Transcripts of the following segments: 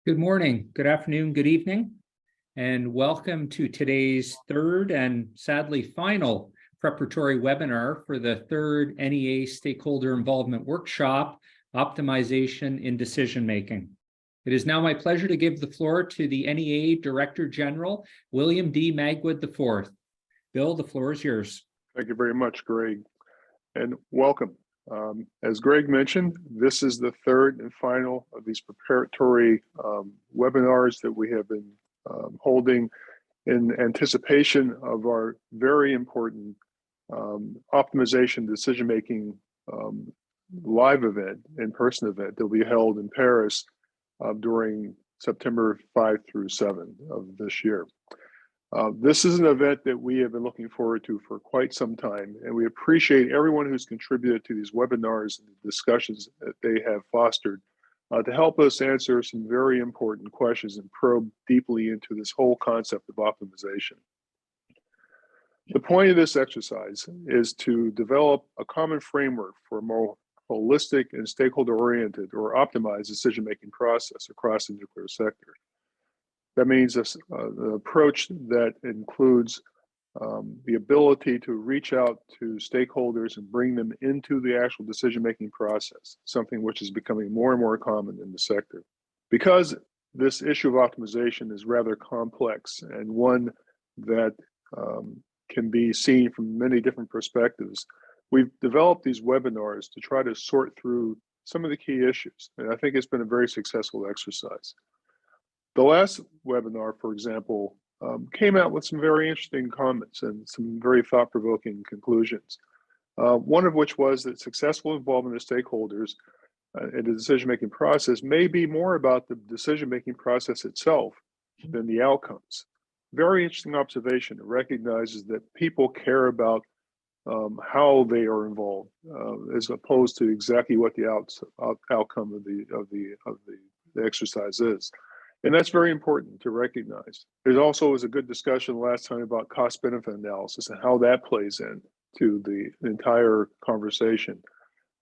Good morning, good afternoon, good evening, and welcome to today's third and sadly final preparatory webinar for the third NEA Stakeholder Involvement Workshop, Optimization in Decision Making. It is now my pleasure to give the floor to the NEA Director General, William D. Magwood IV. Bill, the floor is yours. Thank you very much, Greg, and welcome. As Greg mentioned, this is the third and final of these preparatory webinars that we have been holding in anticipation of our very important optimization decision-making live event, in-person event that will be held in Paris during September 5 through 7 of this year. This is an event that we have been looking forward to for quite some time, and we appreciate everyone who's contributed to these webinars and the discussions that they have fostered to help us answer some very important questions and probe deeply into this whole concept of optimization. The point of this exercise is to develop a common framework for a more holistic and stakeholder-oriented or optimized decision-making process across the nuclear sector. That means an approach that includes the ability to reach out to stakeholders and bring them into the actual decision-making process, something which is becoming more and more common in the sector. Because this issue of optimization is rather complex and one that can be seen from many different perspectives, we've developed these webinars to try to sort through some of the key issues, and I think it's been a very successful exercise. The last webinar, for example, came out with some very interesting comments and some very thought-provoking conclusions. One of which was that successful involvement of stakeholders in the decision-making process may be more about the decision-making process itself than the outcomes. Very interesting observation. It recognizes that people care about how they are involved, as opposed to exactly what the outcome of the exercise is. And that's very important to recognize. There also was a good discussion last time about cost-benefit analysis and how that plays in to the entire conversation.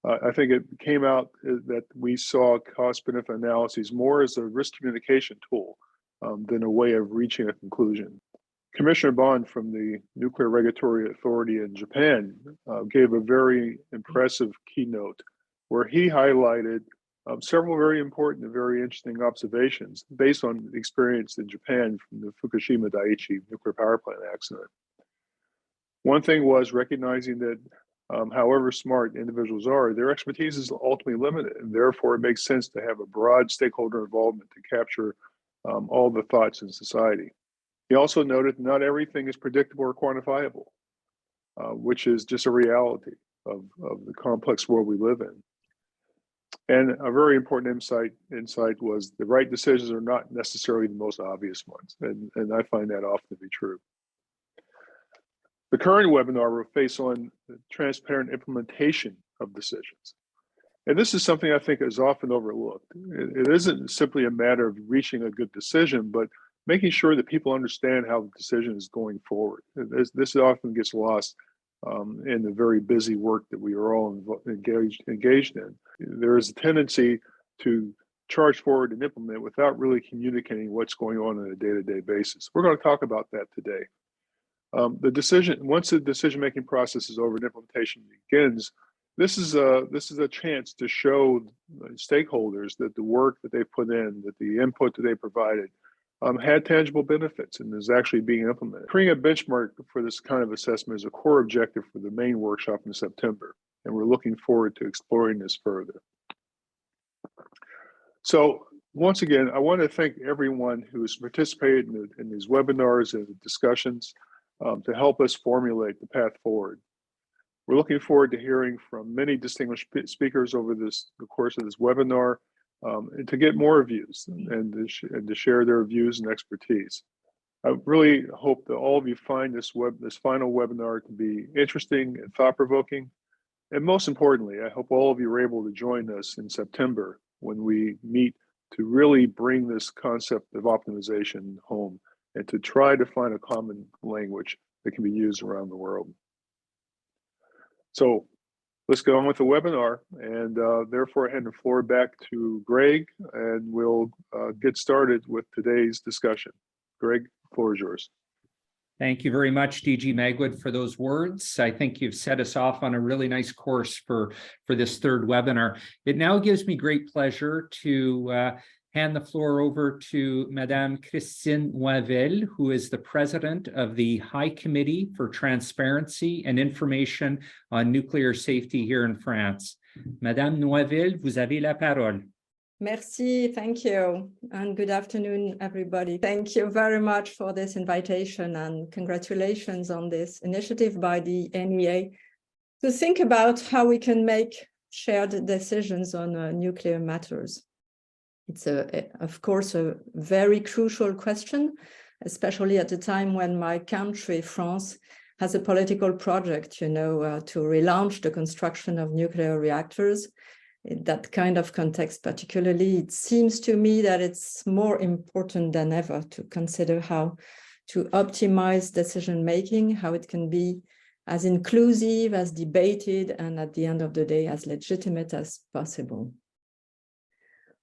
I think it came out that we saw cost-benefit analyses more as a risk communication tool than a way of reaching a conclusion. Commissioner Bond from the Nuclear Regulatory Authority in Japan gave a very impressive keynote where he highlighted several very important and very interesting observations based on experience in Japan from the Fukushima Daiichi nuclear power plant accident. One thing was recognizing that however smart individuals are, their expertise is ultimately limited, and therefore it makes sense to have a broad stakeholder involvement to capture all the thoughts in society. He also noted not everything is predictable or quantifiable, which is just a reality of the complex world we live in. And a very important insight was the right decisions are not necessarily the most obvious ones, and I find that often to be true. The current webinar will focus on the transparent implementation of decisions. And this is something I think is often overlooked. It isn't simply a matter of reaching a good decision, but making sure that people understand how the decision is going forward. This often gets lost in the very busy work that we are all engaged in. There is a tendency to charge forward and implement without really communicating what's going on a day-to-day basis. We're going to talk about that today. Once the decision-making process is over and implementation begins, this is a chance to show stakeholders that the work that they put in, that the input that they provided, had tangible benefits and is actually being implemented. Creating a benchmark for this kind of assessment is a core objective for the main workshop in September, and we're looking forward to exploring this further. So once again, I want to thank everyone who's participated in these webinars and discussions to help us formulate the path forward. We're looking forward to hearing from many distinguished speakers over the course of this webinar, and to get more views and to share their views and expertise. I really hope that all of you find this final webinar to be interesting and thought-provoking. And most importantly, I hope all of you are able to join us in September when we meet to really bring this concept of optimization home and to try to find a common language that can be used around the world. So let's go on with the webinar, and therefore I hand the floor back to Greg, and we'll get started with today's discussion. Greg, the floor is yours. Thank you very much, DG Magwood, for those words. I think you've set us off on a really nice course for this third webinar. It now gives me great pleasure to hand the floor over to Madame Christine Noivelle, who is the president of the High Committee for Transparency and Information on Nuclear Safety here in France. Madame Noivelle, vous avez la parole. Merci, thank you, and good afternoon, everybody. Thank you very much for this invitation, and congratulations on this initiative by the NEA to think about how we can make shared decisions on nuclear matters. It's, of course, a very crucial question, especially at a time when my country, France, has a political project, to relaunch the construction of nuclear reactors. In that kind of context, particularly, it seems to me that it's more important than ever to consider how to optimize decision-making, how it can be as inclusive, as debated, and at the end of the day, as legitimate as possible.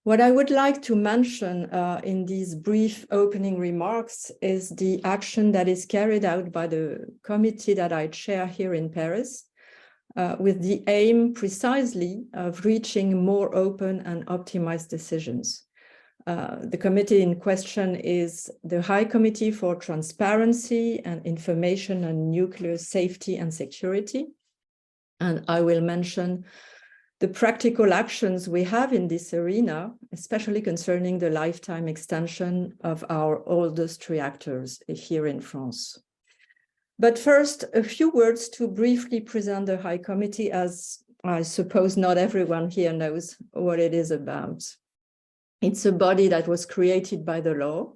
What I would like to mention in these brief opening remarks is the action that is carried out by the committee that I chair here in Paris, with the aim precisely of reaching more open and optimized decisions. The committee in question is the High Committee for Transparency and Information on Nuclear Safety and Security. And I will mention the practical actions we have in this arena, especially concerning the lifetime extension of our oldest reactors here in France. But first, a few words to briefly present the High Committee, as I suppose not everyone here knows what it is about. It's a body that was created by the law,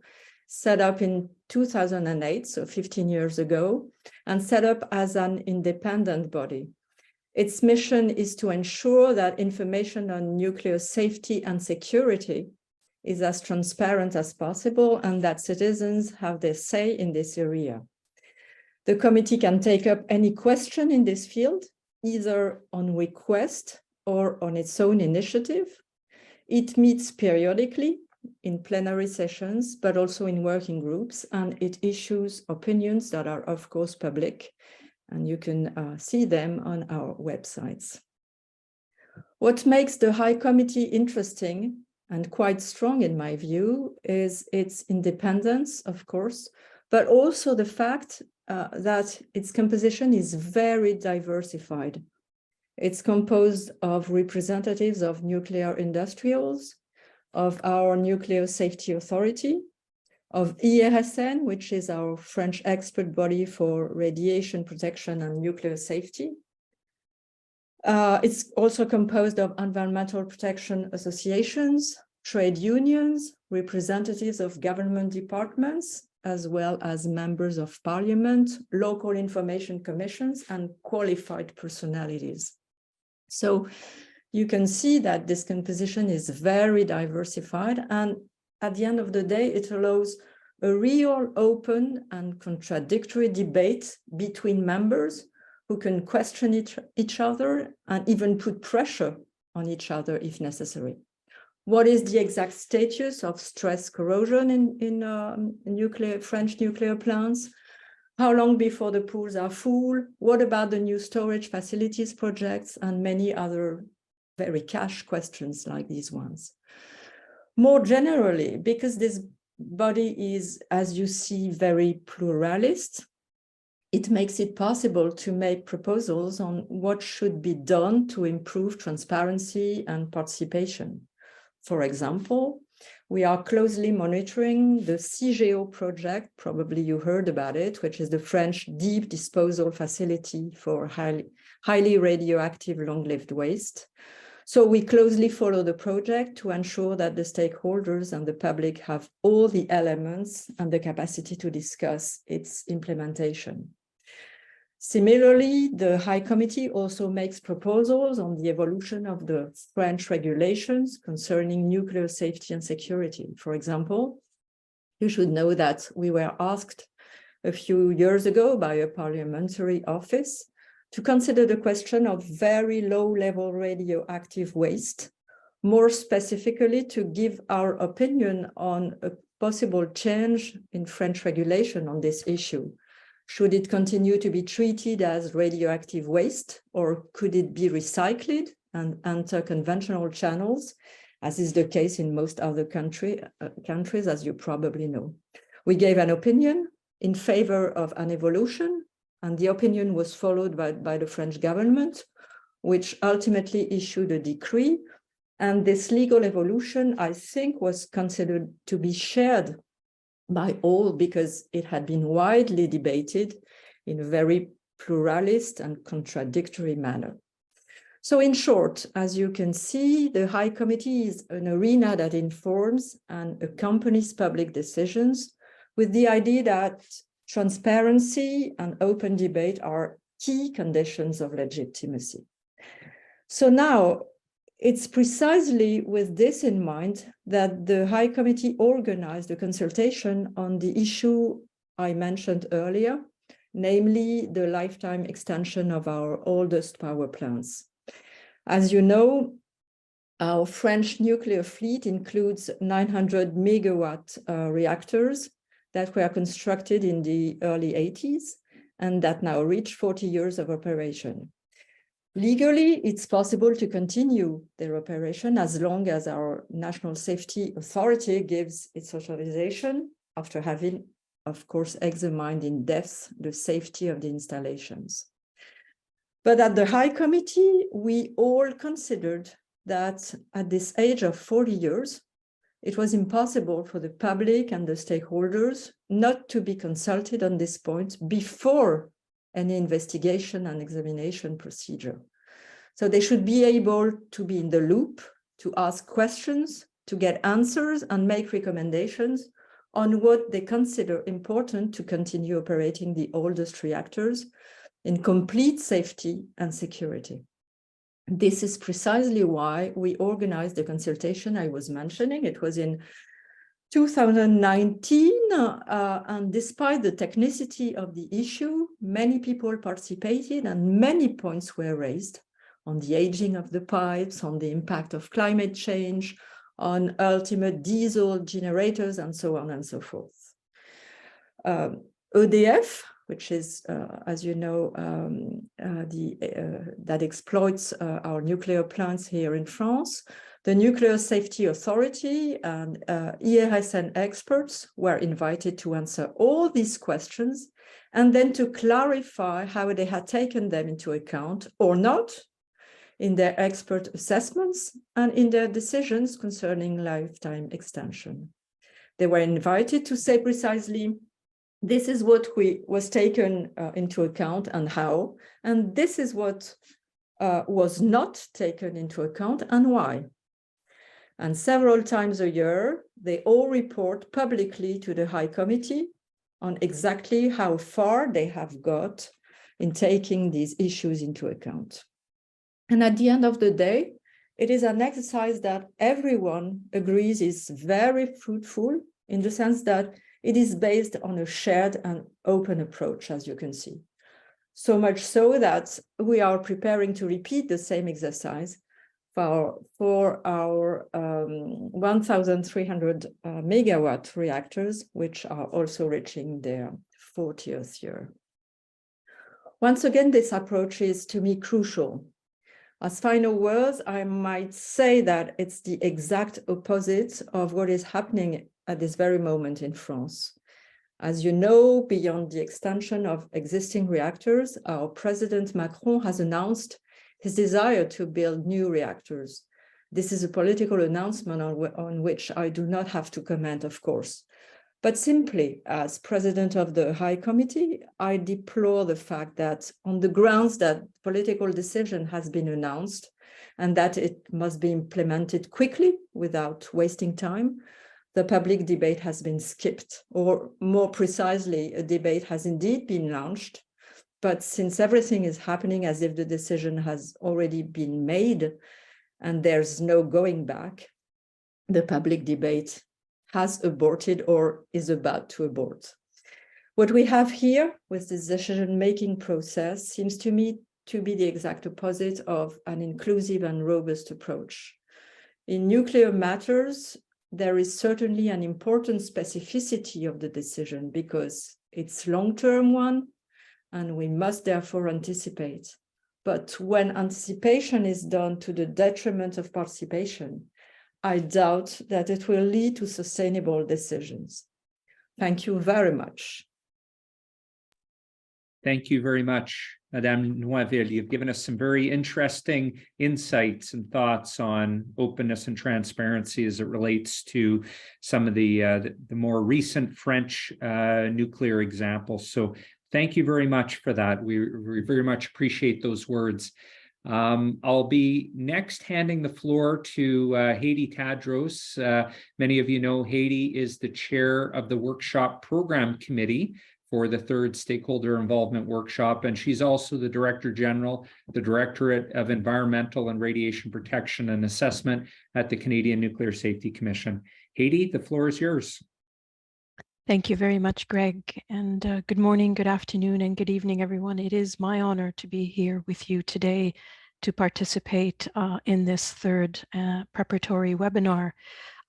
set up in 2008, so 15 years ago, and set up as an independent body. Its mission is to ensure that information on nuclear safety and security is as transparent as possible and that citizens have their say in this area. The committee can take up any question in this field, either on request or on its own initiative. It meets periodically in plenary sessions, but also in working groups, and it issues opinions that are, of course, public, and you can see them on our websites. What makes the High Committee interesting and quite strong, in my view, is its independence, of course, but also the fact that its composition is very diversified. It's composed of representatives of nuclear industrials, of our Nuclear Safety Authority, of IRSN, which is our French expert body for radiation protection and nuclear safety. It's also composed of environmental protection associations, trade unions, representatives of government departments, as well as members of parliament, local information commissions, and qualified personalities. So you can see that this composition is very diversified, and at the end of the day, it allows a real open and contradictory debate between members who can question each other and even put pressure on each other if necessary. What is the exact status of stress corrosion in French nuclear plants? How long before the pools are full? What about the new storage facilities projects and many other very cash questions like these ones? More generally, because this body is, as you see, very pluralist, it makes it possible to make proposals on what should be done to improve transparency and participation. For example, we are closely monitoring the CIGEO project, probably you heard about it, which is the French deep disposal facility for highly radioactive long-lived waste. So we closely follow the project to ensure that the stakeholders and the public have all the elements and the capacity to discuss its implementation. Similarly, the High Committee also makes proposals on the evolution of the French regulations concerning nuclear safety and security. For example, you should know that we were asked a few years ago by a parliamentary office to consider the question of very low-level radioactive waste, more specifically to give our opinion on a possible change in French regulation on this issue. Should it continue to be treated as radioactive waste, or could it be recycled and enter conventional channels, as is the case in most other countries, as you probably know? We gave an opinion in favor of an evolution, and the opinion was followed by the French government, which ultimately issued a decree. And this legal evolution, I think, was considered to be shared by all because it had been widely debated in a very pluralist and contradictory manner. So in short, as you can see, the High Committee is an arena that informs and accompanies public decisions with the idea that transparency and open debate are key conditions of legitimacy. So now, it's precisely with this in mind that the High Committee organized a consultation on the issue I mentioned earlier, namely the lifetime extension of our oldest power plants. As you know, our French nuclear fleet includes 900 megawatt reactors that were constructed in the early 80s and that now reach 40 years of operation. Legally, it's possible to continue their operation as long as our National Safety Authority gives its authorization after having, of course, examined in depth the safety of the installations. But at the High Committee, we all considered that at this age of 40 years, it was impossible for the public and the stakeholders not to be consulted on this point before any investigation and examination procedure. So they should be able to be in the loop, to ask questions, to get answers and make recommendations on what they consider important to continue operating the oldest reactors in complete safety and security. This is precisely why we organized the consultation I was mentioning. It was in 2019, and despite the technicity of the issue, many people participated and many points were raised on the aging of the pipes, on the impact of climate change, on ultimate diesel generators, and so on and so forth. EDF, which is, as you know, that exploits our nuclear plants here in France, the Nuclear Safety Authority and ERSN experts were invited to answer all these questions and then to clarify how they had taken them into account or not in their expert assessments and in their decisions concerning lifetime extension. They were invited to say precisely, this is what was taken into account and how, and this is what was not taken into account and why. And several times a year, they all report publicly to the High Committee on exactly how far they have got in taking these issues into account. And at the end of the day, it is an exercise that everyone agrees is very fruitful in the sense that it is based on a shared and open approach, as you can see. So much so that we are preparing to repeat the same exercise for our 1,300 megawatt reactors, which are also reaching their 40th year. Once again, this approach is to me crucial. As final words, I might say that it's the exact opposite of what is happening at this very moment in France. As you know, beyond the extension of existing reactors, our President Macron has announced his desire to build new reactors. This is a political announcement on which I do not have to comment, of course. But simply, as president of the High Committee, I deplore the fact that on the grounds that political decision has been announced and that it must be implemented quickly without wasting time, the public debate has been skipped, or more precisely, a debate has indeed been launched. But since everything is happening as if the decision has already been made and there's no going back, the public debate has aborted or is about to abort. What we have here with this decision-making process seems to me to be the exact opposite of an inclusive and robust approach. In nuclear matters, there is certainly an important specificity of the decision because it's a long-term one, and we must therefore anticipate. But when anticipation is done to the detriment of participation, I doubt that it will lead to sustainable decisions. Thank you very much. Thank you very much, Madame Noiville. You've given us some very interesting insights and thoughts on openness and transparency as it relates to some of the more recent French nuclear examples. So thank you very much for that. We very much appreciate those words. I'll be next handing the floor to Haiti Tadros. Many of you know Haiti is the chair of the workshop program committee for the third stakeholder involvement workshop, and she's also the Director General, the Directorate of Environmental and Radiation Protection and Assessment at the Canadian Nuclear Safety Commission. Haiti, the floor is yours. Thank you very much, Greg, and good morning, good afternoon, and good evening, everyone. It is my honor to be here with you today to participate in this third preparatory webinar.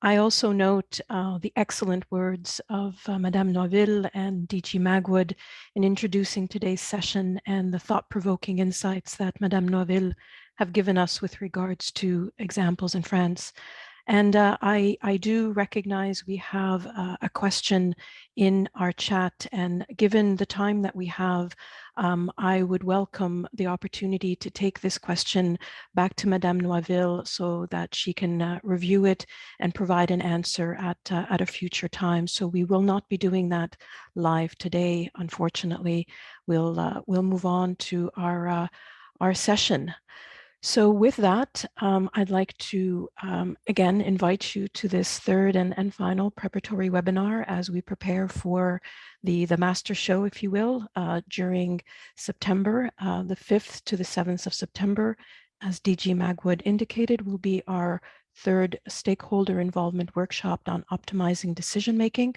I also note the excellent words of Madame Noiville and DG Magwood in introducing today's session and the thought-provoking insights that Madame Noiville have given us with regards to examples in France. And I do recognize we have a question in our chat, and given the time that we have, I would welcome the opportunity to take this question back to Madame Noiville so that she can review it and provide an answer at a future time. So we will not be doing that live today, unfortunately. We'll move on to our session. So with that, I'd like to again invite you to this third and final preparatory webinar as we prepare for the master show, if you will, during September, the 5th to the 7th of September. As DG Magwood indicated, will be our third stakeholder involvement workshop on optimizing decision making.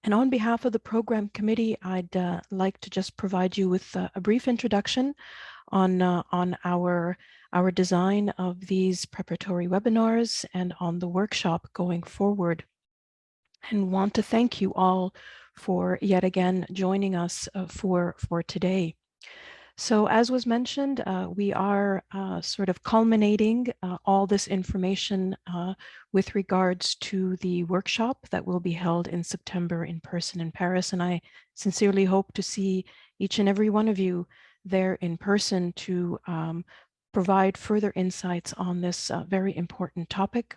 And on behalf of the program committee, I'd like to just provide you with a brief introduction on our design of these preparatory webinars and on the workshop going forward. And want to thank you all for yet again joining us for today. So as was mentioned, we are sort of culminating all this information with regards to the workshop that will be held in September in person in Paris. And I sincerely hope to see each and every one of you there in person to provide further insights on this very important topic.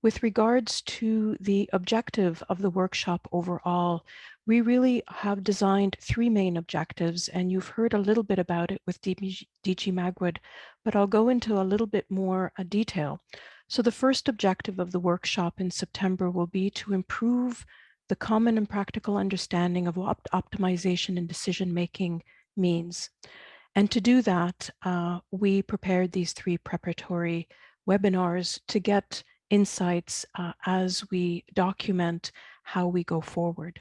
With regards to the objective of the workshop overall, we really have designed three main objectives, and you've heard a little bit about it with DG Magwood, but I'll go into a little bit more detail. So the first objective of the workshop in September will be to improve the common and practical understanding of what optimization and decision-making means. And to do that, we prepared these three preparatory webinars to get insights as we document how we go forward.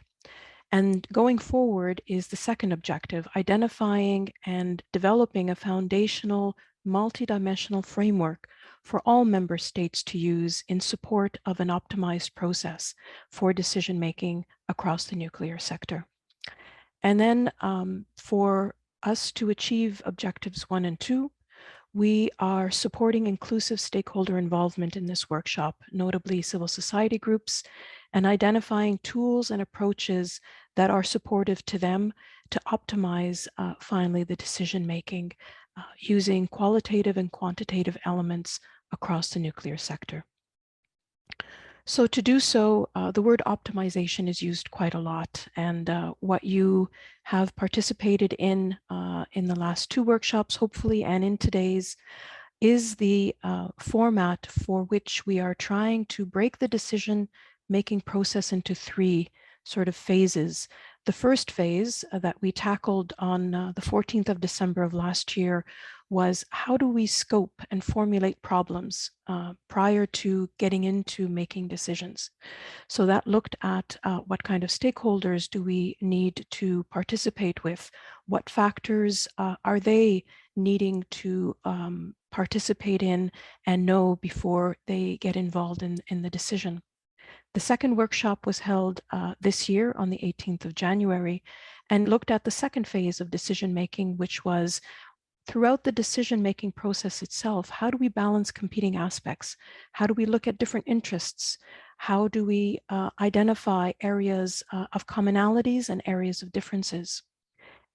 And going forward is the second objective, identifying and developing a foundational multidimensional framework for all member states to use in support of an optimized process for decision-making across the nuclear sector. And then for us to achieve objectives 1 and 2, we are supporting inclusive stakeholder involvement in this workshop, notably civil society groups, and identifying tools and approaches that are supportive to them to optimize, finally, the decision-making using qualitative and quantitative elements across the nuclear sector. So to do so, the word optimization is used quite a lot, and what you have participated in the last two workshops, hopefully, and in today's, is the format for which we are trying to break the decision-making process into three sort of phases. The first phase that we tackled on the 14th of December of last year was how do we scope and formulate problems prior to getting into making decisions. So that looked at what kind of stakeholders do we need to participate with, what factors are they needing to participate in and know before they get involved in the decision. The second workshop was held this year on the 18th of January and looked at the second phase of decision-making, which was throughout the decision-making process itself, how do we balance competing aspects? How do we look at different interests? How do we identify areas of commonalities and areas of differences?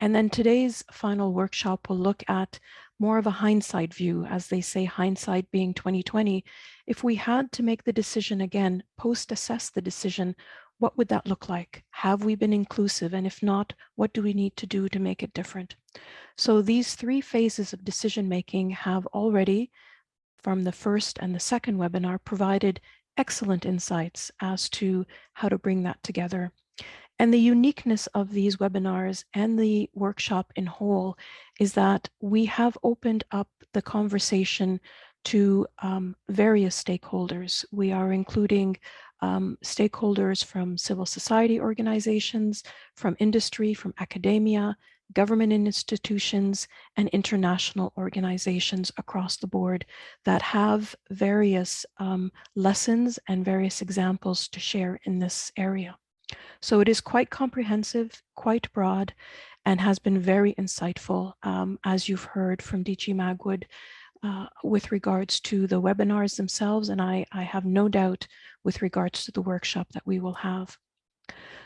And then today's final workshop will look at more of a hindsight view, as they say, hindsight being 2020. If we had to make the decision again, post-assess the decision, what would that look like? Have we been inclusive? And if not, what do we need to do to make it different? So these three phases of decision-making have already, from the first and the second webinar, provided excellent insights as to how to bring that together. And the uniqueness of these webinars and the workshop in whole is that we have opened up the conversation to various stakeholders. We are including stakeholders from civil society organizations, from industry, from academia, government institutions, and international organizations across the board that have various lessons and various examples to share in this area. So it is quite comprehensive, quite broad, and has been very insightful, as you've heard from DG Magwood, with regards to the webinars themselves, and I have no doubt with regards to the workshop that we will have.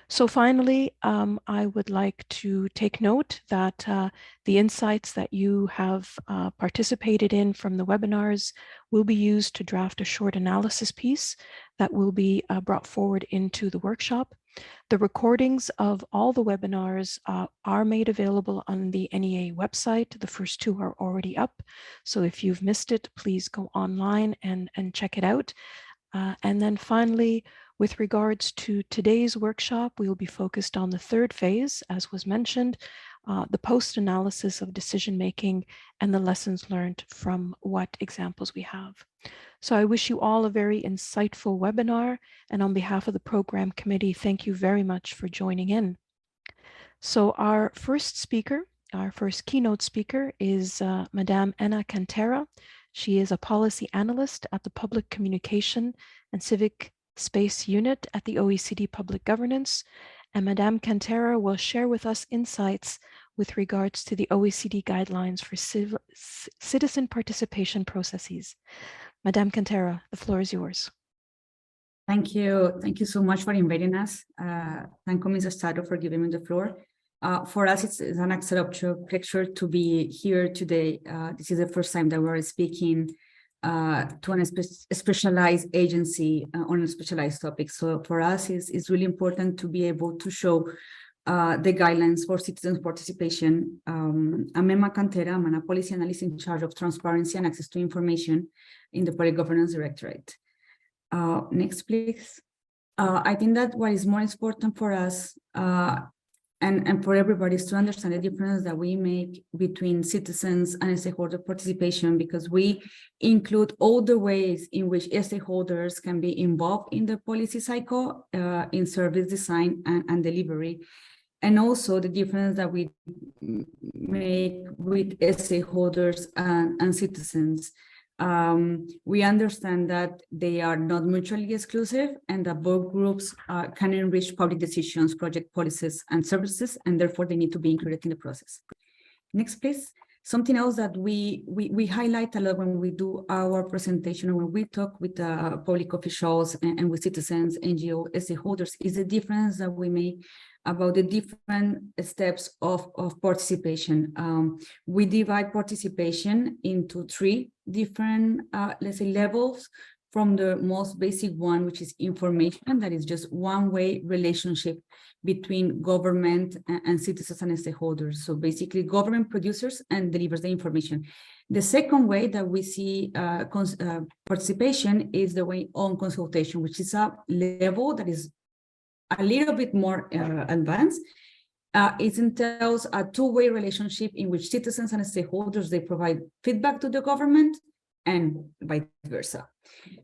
So finally, I would like to take note that the insights that you have participated in from the webinars will be used to draft a short analysis piece that will be brought forward into the workshop. The recordings of all the webinars are made available on the NEA website. The first two are already up. So if you've missed it, please go online and check it out. And then finally, with regards to today's workshop, we will be focused on the third phase, as was mentioned, the post-analysis of decision-making and the lessons learned from what examples we have. So I wish you all a very insightful webinar, and on behalf of the program committee, thank you very much for joining in. So our first speaker, our first keynote speaker is Madame Anna Cantera. She is a policy analyst at the Public Communication and Civic Space Unit at the OECD Public Governance. And Madame Cantera will share with us insights with regards to the OECD guidelines for citizen participation processes. Madame Cantera, the floor is yours. Thank you. Thank you so much for inviting us. Thank you, Mr. Stato, for giving me the floor. For us, it's an absolute pleasure to be here today. This is the first time that we're speaking to a specialized agency on a specialized topic. So for us, it's really important to be able to show the guidelines for citizens participation. I'm Emma Cantera. I'm a policy analyst in charge of transparency and access to information in the Public Governance Directorate. Next, please. I think that what is more important for us and for everybody is to understand the difference that we make between citizens and stakeholder participation, because we include all the ways in which stakeholders can be involved in the policy cycle, in service design and delivery, and also the difference that we make with stakeholders and citizens. We understand that they are not mutually exclusive and that both groups can enrich public decisions, project policies, and services, and therefore they need to be included in the process. Next, please. Something else that we highlight a lot when we do our presentation and when we talk with public officials and with citizens, NGO, stakeholders, is the difference that we make about the different steps of participation. We divide participation into three different, let's say, levels, from the most basic one, which is information, that is just one-way relationship between government and citizens and stakeholders. So basically, government produces and delivers the information. The second way that we see participation is the way on consultation, which is a level that is a little bit more advanced. It entails a two-way relationship in which citizens and stakeholders, they provide feedback to the government and vice versa.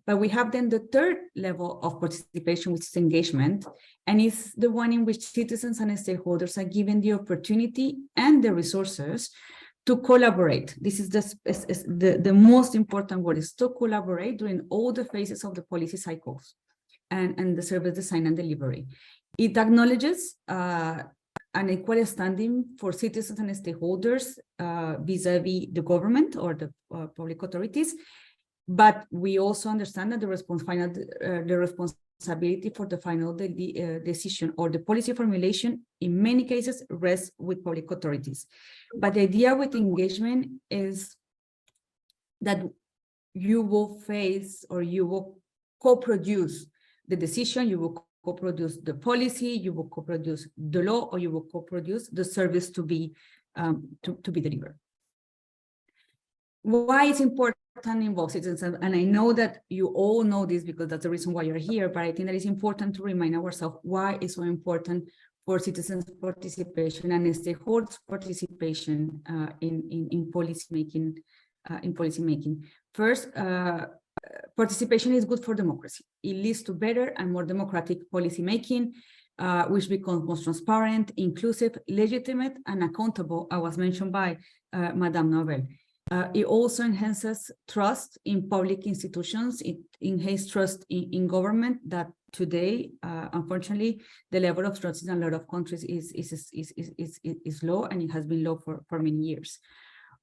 But we have then the third level of participation, which is engagement, and it's the one in which citizens and stakeholders are given the opportunity and the resources to collaborate. This is the most important word, is to collaborate during all the phases of the policy cycles and the service design and delivery. It acknowledges an equal standing for citizens and stakeholders vis-a-vis the government or the public authorities, but we also understand that the responsibility for the final decision or the policy formulation in many cases rests with public authorities. But the idea with engagement is that you will face or you will co-produce the decision, you will co-produce the policy, you will co-produce the law, or you will co-produce the service to be delivered. Why it's important to involve citizens, and I know that you all know this because that's the reason why you're here, but I think that it's important to remind ourselves why it's so important for citizens' participation and stakeholders' participation in policymaking. First, participation is good for democracy. It leads to better and more democratic policymaking, which becomes more transparent, inclusive, legitimate, and accountable, as was mentioned by Madame Nobel. It also enhances trust in public institutions. It enhances trust in government that today, unfortunately, the level of trust in a lot of countries is low, and it has been low for many years.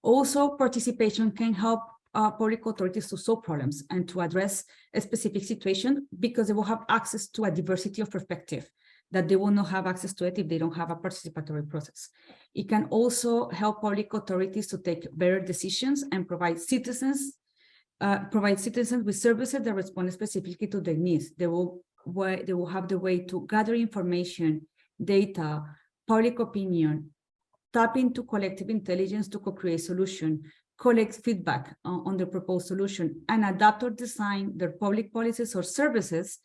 Also, participation can help public authorities to solve problems and to address a specific situation because they will have access to a diversity of perspective that they will not have access to it if they don't have a participatory process. It can also help public authorities to take better decisions and provide citizens with services that respond specifically to their needs. They will have the way to gather information, data, public opinion, tap into collective intelligence to co-create solution, collect feedback on the proposed solution, and adapt or design their public policies or services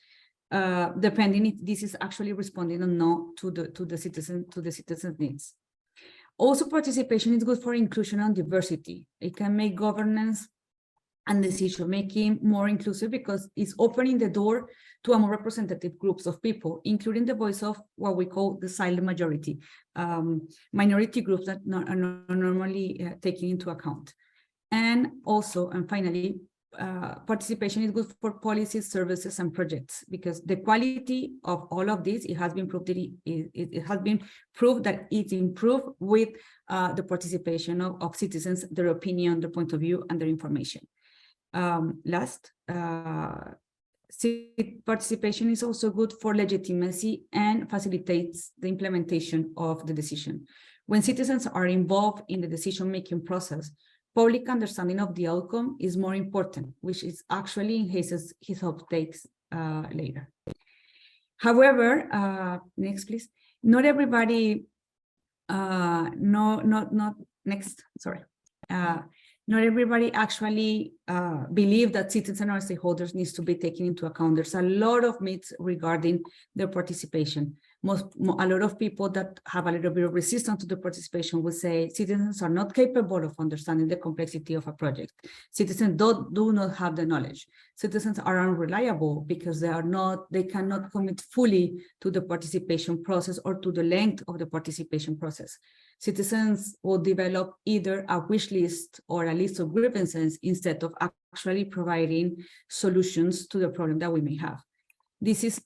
depending if this is actually responding or not to the citizens' needs. Also, participation is good for inclusion and diversity. It can make governance and decision-making more inclusive because it's opening the door to a more representative groups of people, including the voice of what we call the silent majority, minority groups that are not normally taken into account. And also, and finally, participation is good for policies, services, and projects because the quality of all of this, it has been proved that it's improved with the participation of citizens, their opinion, their point of view, and their information. Last, participation is also good for legitimacy and facilitates the implementation of the decision. When citizens are involved in the decision-making process, public understanding of the outcome is more important, which is actually enhances his uptakes later. However, next please. Not everybody, not everybody actually believe that citizens or stakeholders needs to be taken into account. There's a lot of myths regarding their participation. A lot of people that have a little bit of resistance to the participation will say citizens are not capable of understanding the complexity of a project. Citizens do not have the knowledge. Citizens are unreliable because they cannot commit fully to the participation process or to the length of the participation process. Citizens will develop either a wish list or a list of grievances instead of actually providing solutions to the problem that we may have. This is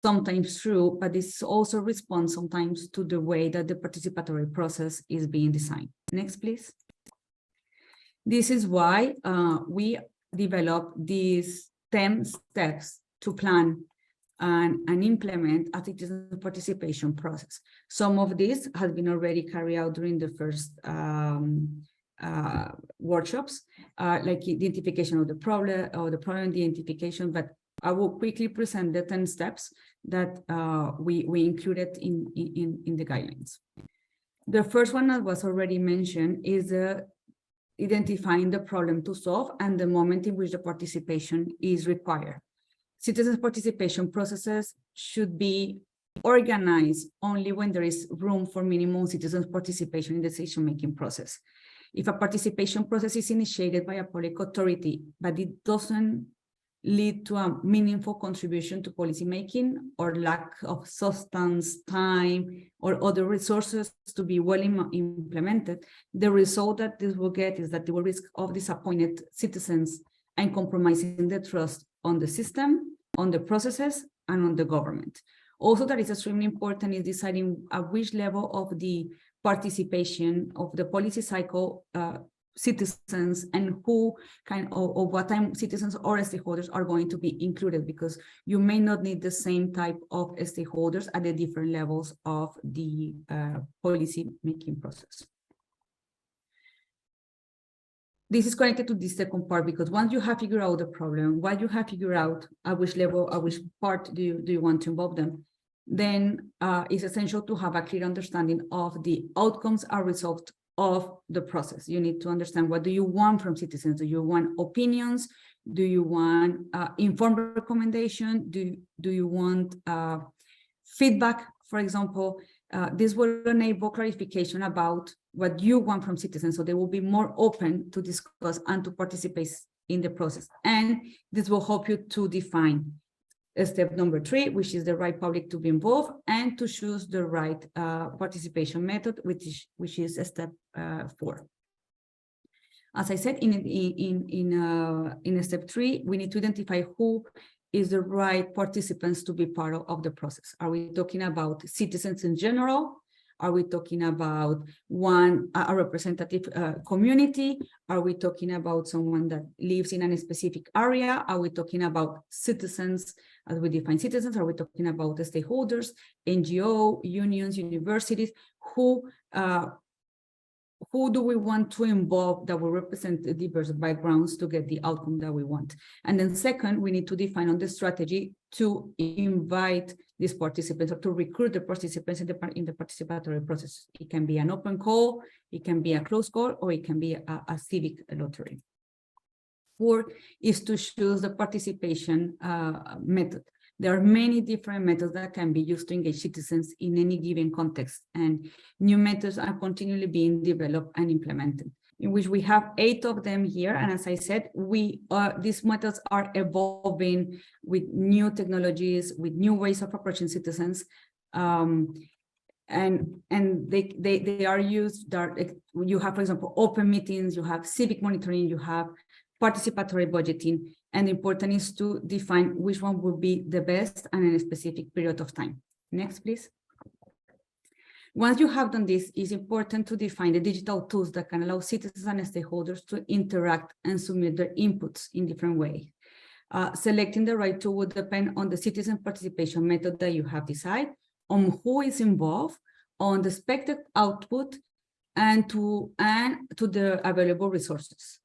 sometimes true, but this also responds sometimes to the way that the participatory process is being designed. Next, please. This is why we develop these 10 steps to plan and implement a citizen participation process. Some of this has been already carried out during the first workshops, like identification of the problem or the problem identification, but I will quickly present the 10 steps that we included in the guidelines. The first one that was already mentioned is identifying the problem to solve and the moment in which the participation is required. Citizens' participation processes should be organized only when there is room for minimum citizens' participation in the decision-making process. If a participation process is initiated by a public authority, but it doesn't lead to a meaningful contribution to policymaking or lack of substance, time, or other resources to be well implemented, the result that this will get is that they will risk of disappointed citizens and compromising the trust on the system, on the processes, and on the government. Also, that is extremely important is deciding at which level of the participation of the policy cycle citizens and who kind of what time citizens or stakeholders are going to be included, because you may not need the same type of stakeholders at the different levels of the policy making process. This is connected to the second part, because once you have figured out the problem, once you have figured out at which level, at which part do you want to involve them, then it's essential to have a clear understanding of the outcomes or results of the process. You need to understand, what do you want from citizens? Do you want opinions? Do you want informed recommendation? Do you want feedback, for example? This will enable clarification about what you want from citizens, so they will be more open to discuss and to participate in the process. And this will help you to define step number 3, which is the right public to be involved, and to choose the right participation method, which is step 4. As I said, in step 3, we need to identify who is the right participants to be part of the process. Are we talking about citizens in general? Are we talking about a representative community? Are we talking about someone that lives in a specific area? Are we talking about citizens, as we define citizens? Are we talking about the stakeholders, NGO, unions, universities? Who do we want to involve that will represent the diverse backgrounds to get the outcome that we want? And then second, we need to define on the strategy to invite these participants, or to recruit the participants in the participatory process. It can be an open call, it can be a closed call, or it can be a civic lottery. 4 is to choose the participation method. There are many different methods that can be used to engage citizens in any given context, and new methods are continually being developed and implemented, in which we have 8 of them here. And as I said, these methods are evolving with new technologies, with new ways of approaching citizens, and they are used. You have, for example, open meetings, you have civic monitoring, you have participatory budgeting, and important is to define which one will be the best and in a specific period of time. Next, please. Once you have done this, it's important to define the digital tools that can allow citizens and stakeholders to interact and submit their inputs in different ways. Selecting the right tool will depend on the citizen participation method that you have decided, on who is involved, on the expected output, and to the available resources.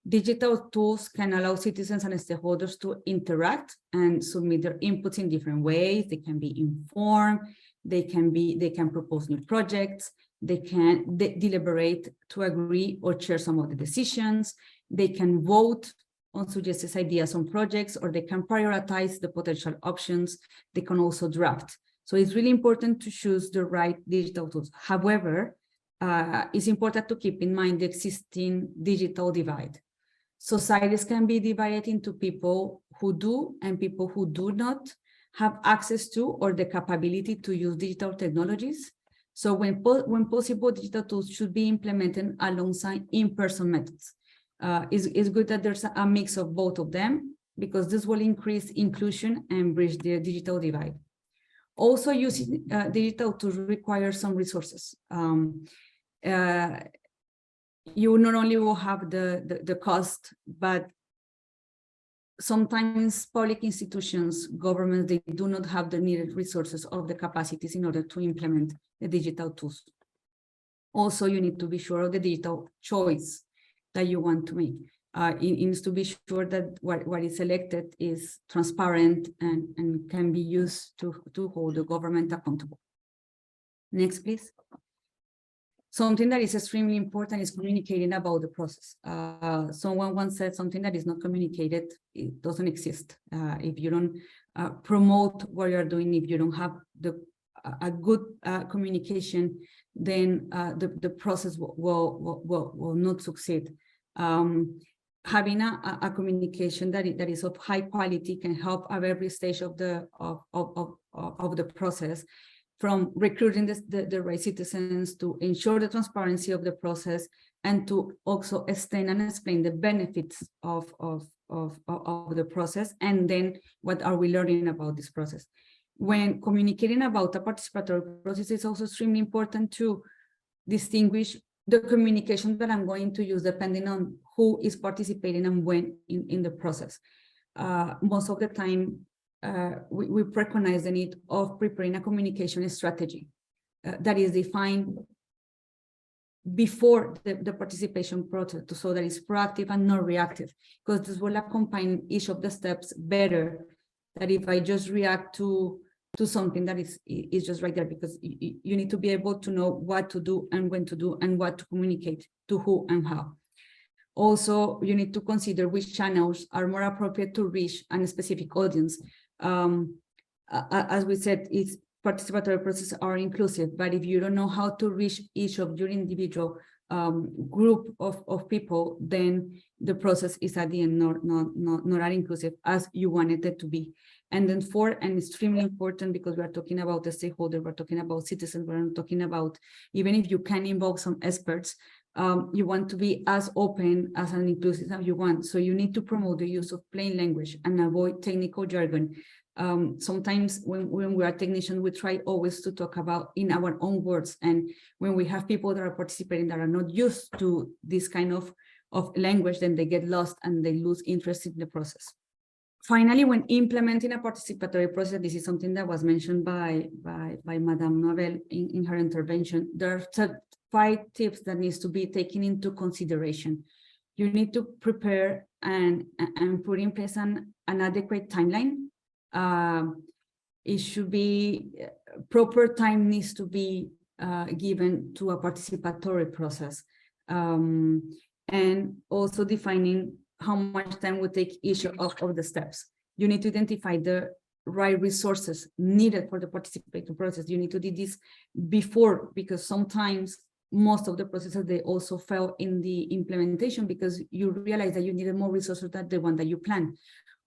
Digital tools can allow citizens and stakeholders to interact and submit their inputs in different ways. They can be informed, they can propose new projects, they can deliberate to agree or share some of the decisions, they can vote on suggested ideas on projects, or they can prioritize the potential options. They can also draft. So it's really important to choose the right digital tools. However, it's important to keep in mind the existing digital divide. Societies can be divided into people who do and people who do not have access to or the capability to use digital technologies. So when possible, digital tools should be implemented alongside in-person methods. It's good that there's a mix of both of them, because this will increase inclusion and bridge the digital divide. Also, using digital tools requires some resources. You not only will have the cost, but sometimes public institutions, governments, they do not have the needed resources or the capacities in order to implement the digital tools. Also, you need to be sure of the digital choice that you want to make. It needs to be sure that what is selected is transparent and can be used to hold the government accountable. Next, please. Something that is extremely important is communicating about the process. Someone once said something that is not communicated, it doesn't exist. If you don't promote what you're doing, if you don't have a good communication, then the process will not succeed. having a communication that is of high quality can help at every stage of the process, from recruiting the right citizens to ensure the transparency of the process, and to also extend and explain the benefits of the process, and then what are we learning about this process. When communicating about a participatory process, it's also extremely important to distinguish the communication that I'm going to use depending on who is participating and when in the process. Most of the time, we recognize the need of preparing a communication strategy that is defined before the participation process, so that it's proactive and not reactive, because this will accompany each of the steps better than if I just react to something that is just right there, because you need to be able to know what to do and when to do and what to communicate to who and how. Also, you need to consider which channels are more appropriate to reach a specific audience. As we said, it's participatory processes are inclusive, but if you don't know how to reach each of your individual group of people, then the process is at the end not as inclusive as you wanted it to be. And then fourth, and extremely important, because we are talking about the stakeholder, we're talking about citizens, we're talking about, even if you can involve some experts, you want to be as open as an inclusive as you want. So you need to promote the use of plain language and avoid technical jargon. Sometimes when we are technicians, we try always to talk about in our own words. And when we have people that are participating that are not used to this kind of language, then they get lost and they lose interest in the process. Finally, when implementing a participatory process, this is something that was mentioned by Madame Novel in her intervention. There are 5 tips that needs to be taken into consideration. You need to prepare and put in place an adequate timeline. It should be proper time needs to be given to a participatory process, and also defining how much time will take each of the steps. You need to identify the right resources needed for the participatory process. You need to do this before, because sometimes most of the processes, they also fail in the implementation because you realize that you needed more resources than the one that you planned,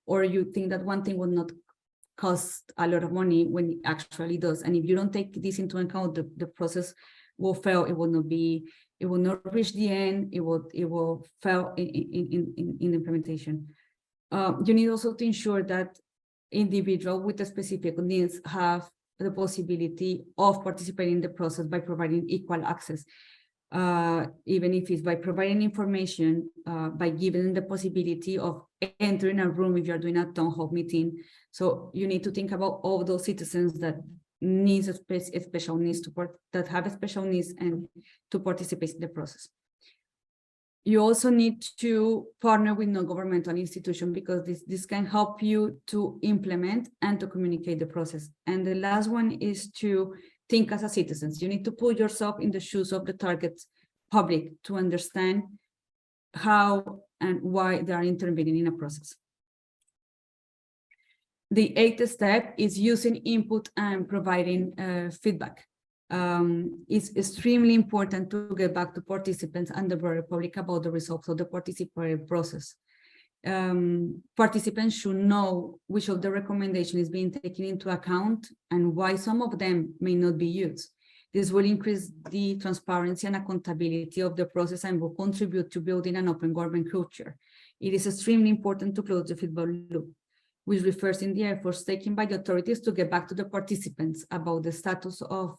or you think that one thing will not cost a lot of money when it actually does. And if you don't take this into account, the process will fail. It will not reach the end. It will fail in implementation. You need also to ensure that individuals with the specific needs have the possibility of participating in the process by providing equal access, even if it's by providing information, by giving them the possibility of entering a room if you're doing a town hall meeting. So you need to think about all those citizens that needs special needs that have special needs and to participate in the process. You also need to partner with non-governmental institutions, because this can help you to implement and to communicate the process. And the last one is to think as a citizen. You need to put yourself in the shoes of the target public to understand how and why they are intervening in a process. The 8th step is using input and providing feedback. It's extremely important to get back to participants and the broader public about the results of the participatory process. Participants should know which of the recommendations is being taken into account and why some of them may not be used. This will increase the transparency and accountability of the process and will contribute to building an open government culture. It is extremely important to close the feedback loop, which refers in the efforts taken by the authorities to get back to the participants about the status of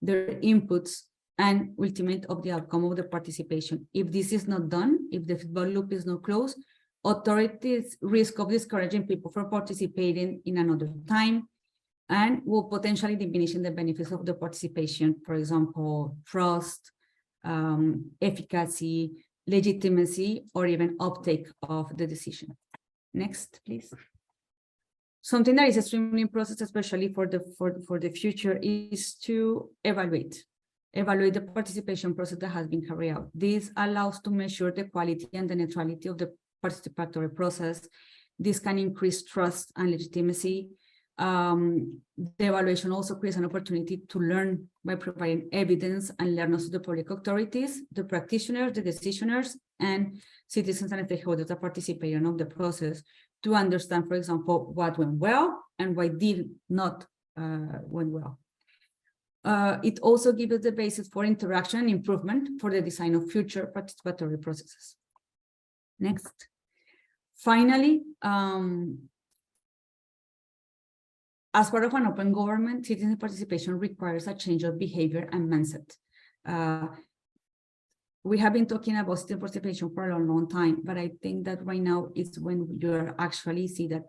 their inputs and ultimate of the outcome of the participation. If this is not done, if the feedback loop is not closed, authorities risk of discouraging people from participating in another time and will potentially diminishing the benefits of the participation, for example, trust, efficacy, legitimacy, or even uptake of the decision. Next, please. Something that is extremely important, especially for the future, is to evaluate the participation process that has been carried out. This allows to measure the quality and the neutrality of the participatory process. This can increase trust and legitimacy. The evaluation also creates an opportunity to learn by providing evidence and learn also the public authorities, the practitioners, the decisioners, and citizens and stakeholders that participate in the process to understand, for example, what went well and what did not went well. It also gives us the basis for interaction and improvement for the design of future participatory processes. Next. Finally, as part of an open government, citizen participation requires a change of behavior and mindset. We have been talking about citizen participation for a long time, but I think that right now it's when you actually see that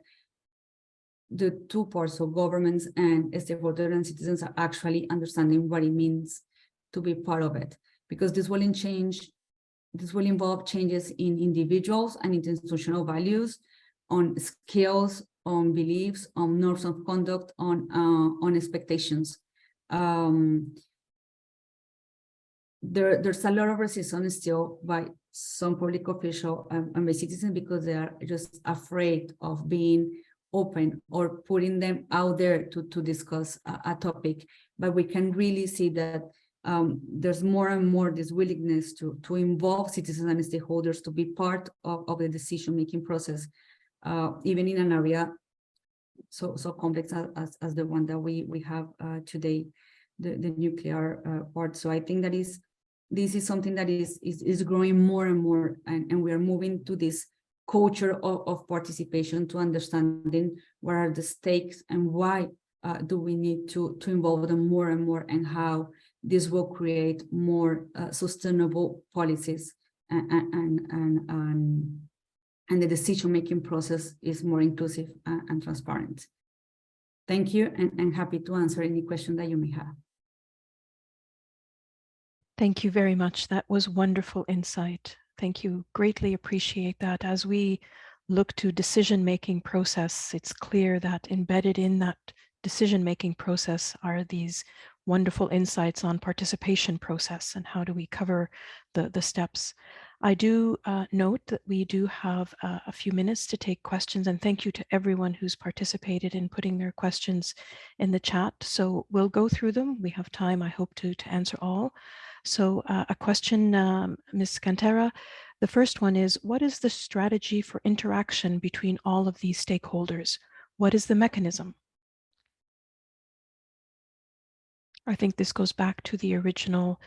the two parts of governments and stakeholders and citizens are actually understanding what it means to be part of it, because this will involve changes in individuals and institutional values, on skills, on beliefs, on norms of conduct, on expectations. There's a lot of resistance still by some public officials and by citizens because they are just afraid of being open or putting them out there to discuss a topic. But we can really see that there's more and more this willingness to involve citizens and stakeholders to be part of the decision-making process, even in an area so complex as the one that we have today, the nuclear part. So I think that this is something that is growing more and more, and we are moving to this culture of participation, to understanding what are the stakes and why do we need to involve them more and more, and how this will create more sustainable policies and the decision-making process is more inclusive and transparent. Thank you, and happy to answer any question that you may have. Thank you very much. That was wonderful insight. Thank you. Greatly appreciate that. As we look to decision-making process, it's clear that embedded in that decision-making process are these wonderful insights on participation process and how do we cover the steps. I do note that we do have a few minutes to take questions, and thank you to everyone who's participated in putting their questions in the chat. So we'll go through them. We have time, I hope, to answer all. So a question, Ms. Cantera. The first one is, what is the strategy for interaction between all of these stakeholders? What is the mechanism? I think this goes back to the original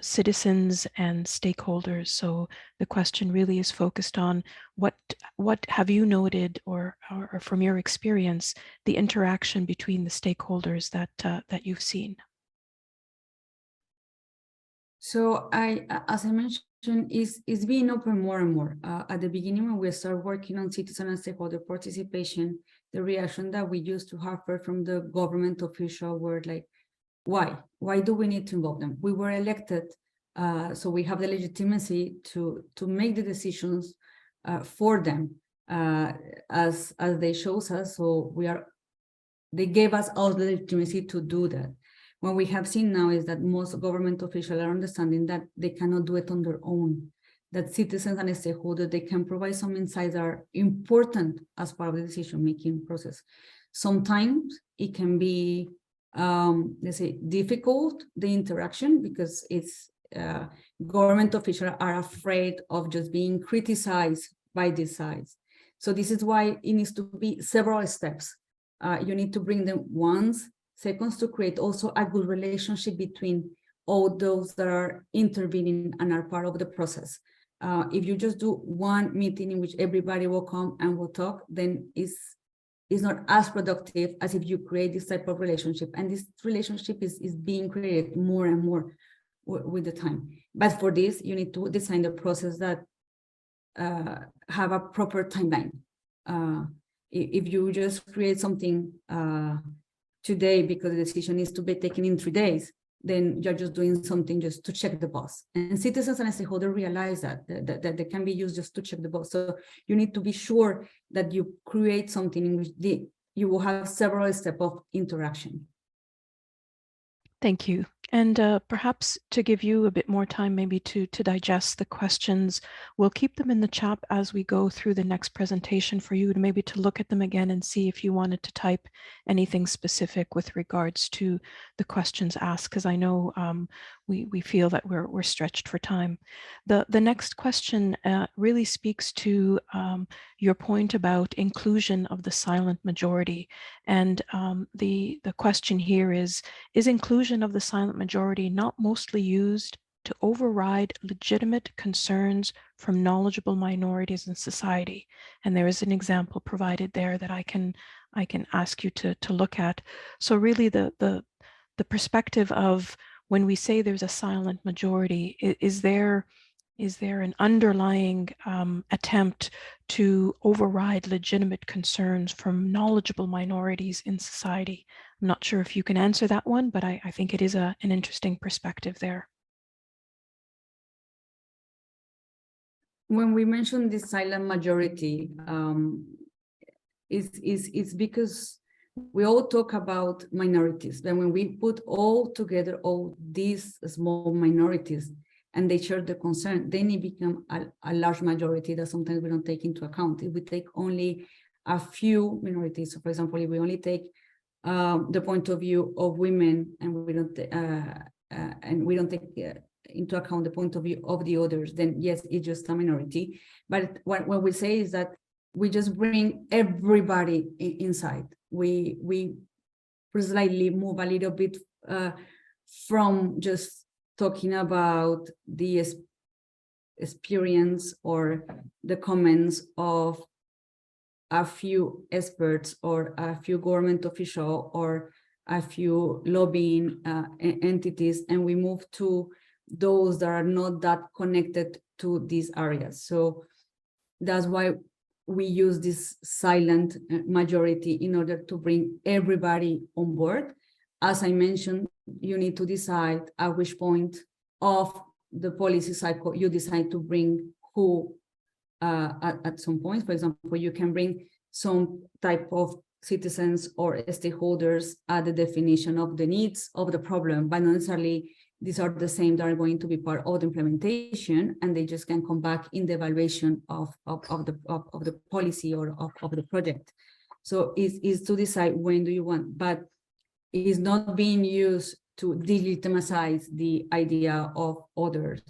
citizens and stakeholders. So the question really is focused on what have you noted, or from your experience, the interaction between the stakeholders that you've seen? So as I mentioned, is being open more and more. At the beginning, when we start working on citizen and stakeholder participation, the reaction that we used to have from the government official were like, why do we need to involve them? We were elected, so we have the legitimacy to make the decisions for them as they chose us. So they gave us all the legitimacy to do that. What we have seen now is that most government officials are understanding that they cannot do it on their own, that citizens and stakeholders, they can provide some insights that are important as part of the decision-making process. Sometimes it can be, let's say, difficult, the interaction, because it's government officials are afraid of just being criticized by these sides. So this is why it needs to be several steps. You need to bring them once, seconds, to create also a good relationship between all those that are intervening and are part of the process. If you just do one meeting in which everybody will come and will talk, then it's not as productive as if you create this type of relationship. And this relationship is being created more and more with the time. But for this, you need to design the process that have a proper timeline. If you just create something today because the decision needs to be taken in 3 days, then you're just doing something just to check the box. And citizens and stakeholders realize that they can be used just to check the box. So you need to be sure that you create something in which you will have several steps of interaction. Thank you. And perhaps to give you a bit more time maybe to digest the questions, we'll keep them in the chat as we go through the next presentation for you, to maybe to look at them again and see if you wanted to type anything specific with regards to the questions asked, because I know we feel that we're stretched for time. The next question really speaks to your point about inclusion of the silent majority. And the question here is inclusion of the silent majority not mostly used to override legitimate concerns from knowledgeable minorities in society? And there is an example provided there that I can ask you to look at. So really the perspective of when we say there's a silent majority, is there an underlying attempt to override legitimate concerns from knowledgeable minorities in society? I'm not sure if you can answer that one, but I think it is an interesting perspective there. When we mention this silent majority, it's because we all talk about minorities. Then when we put all together all these small minorities and they share the concern, then it becomes a large majority that sometimes we don't take into account. If we take only a few minorities, so for example, if we only take the point of view of women and we don't take into account the point of view of the others, then yes, it's just a minority. But what we say is that we just bring everybody inside. We slightly move a little bit from just talking about the experience or the comments of a few experts or a few government officials or a few lobbying entities, and we move to those that are not that connected to these areas. So that's why we use this silent majority in order to bring everybody on board. As I mentioned, you need to decide at which point of the policy cycle you decide to bring who at some point. For example, you can bring some type of citizens or stakeholders at the definition of the needs of the problem, but not necessarily these are the same that are going to be part of the implementation, and they just can come back in the evaluation of the policy or of the project. So it's to decide when do you want, but it is not being used to delegitimize the idea of others,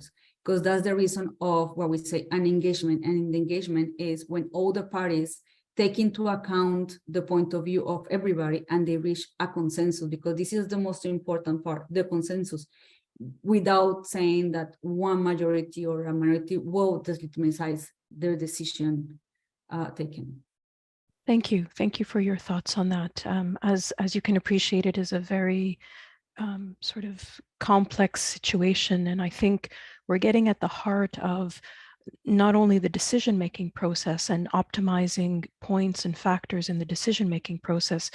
because that's the reason of what we say an engagement. And the engagement is when all the parties take into account the point of view of everybody and they reach a consensus, because this is the most important part, the consensus, without saying that one majority or a minority will delegitimize their decision taken. Thank you. Thank you for your thoughts on that. As you can appreciate, it is a very sort of complex situation. And I think we're getting at the heart of not only the decision-making process and optimizing points and factors in the decision-making process.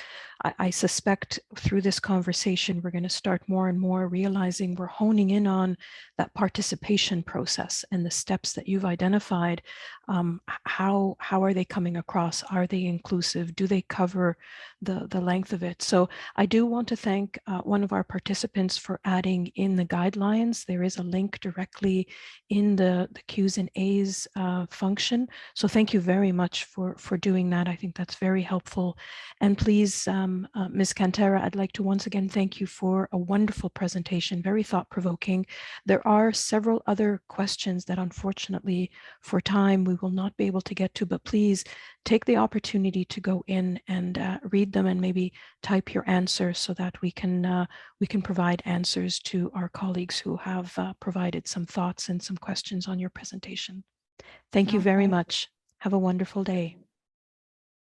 I suspect through this conversation, we're going to start more and more realizing we're honing in on that participation process and the steps that you've identified. How are they coming across? Are they inclusive? Do they cover the length of it? So I do want to thank one of our participants for adding in the guidelines. There is a link directly in the Q's and A's function. So thank you very much for doing that. I think that's very helpful. And please, Ms. Cantera, I'd like to once again thank you for a wonderful presentation, very thought-provoking. There are several other questions that unfortunately for time we will not be able to get to, but please take the opportunity to go in and read them and maybe type your answers so that we can provide answers to our colleagues who have provided some thoughts and some questions on your presentation. Thank you very much. Have a wonderful day.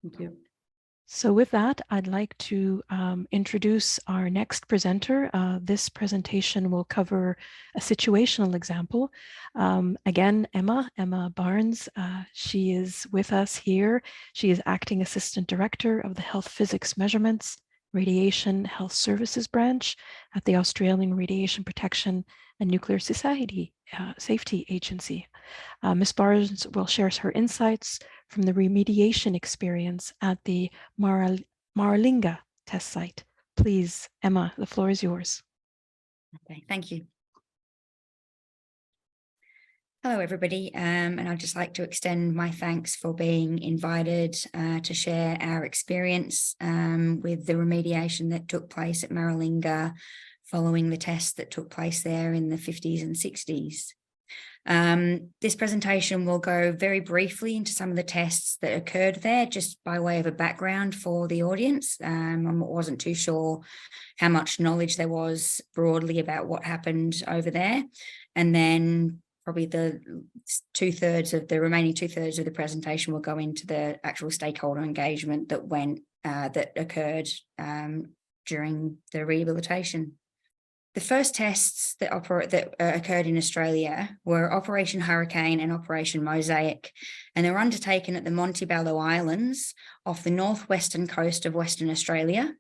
Thank you. So with that, I'd like to introduce our next presenter. This presentation will cover a situational example. Again, Emma Barnes, she is with us here. She is Acting Assistant Director of the Health Physics Measurements, Radiation Health Services Branch at the Australian Radiation Protection and Nuclear Society Safety Agency. Ms. Barnes will share her insights from the remediation experience at the Maralinga test site. Please, Emma, the floor is yours. Okay, thank you. Hello, everybody, and I'd just like to extend my thanks for being invited to share our experience with the remediation that took place at Maralinga following the tests that took place there in the 50s and 60s. This presentation will go very briefly into some of the tests that occurred there, just by way of a background for the audience. I wasn't too sure how much knowledge there was broadly about what happened over there. And then probably the remaining two-thirds of the presentation will go into the actual stakeholder engagement that occurred during the rehabilitation. The first tests that occurred in Australia were Operation Hurricane and Operation Mosaic, and they were undertaken at the Montebello Islands off the northwestern coast of Western Australia.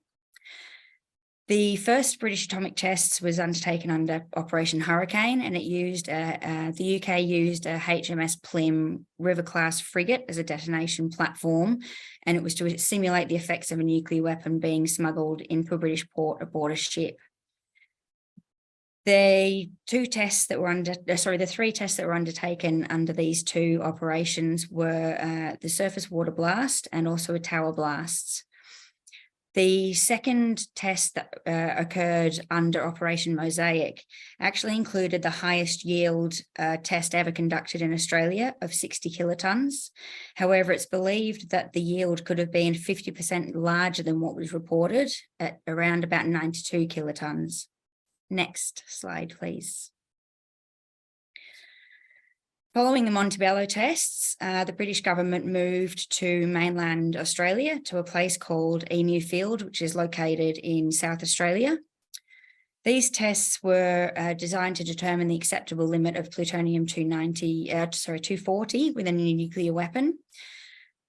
The first British atomic tests was undertaken under Operation Hurricane, and it used the UK used a HMS Plym River-class frigate as a detonation platform, and it was to simulate the effects of a nuclear weapon being smuggled into a British port aboard a ship. The three tests that were undertaken under these two operations were the surface water blast and also a tower blasts. The second test that occurred under Operation Mosaic actually included the highest yield test ever conducted in Australia of 60 kilotons. However, it's believed that the yield could have been 50% larger than what was reported at around about 92 kilotons. Next slide, please. Following the Montebello tests, the British government moved to mainland Australia to a place called Emu Field, which is located in South Australia. These tests were designed to determine the acceptable limit of plutonium-240 within a nuclear weapon.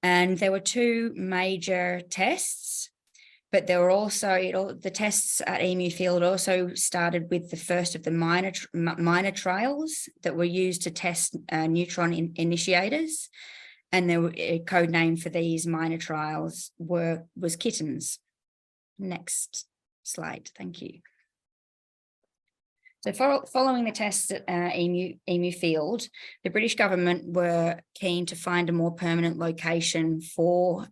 And there were two major tests. But there were also, the tests at Emu Field also started with the first of the minor trials that were used to test neutron initiators. And a code name for these minor trials was kittens. Next slide, thank you. So following the tests at Emu Field, the British government were keen to find a more permanent location for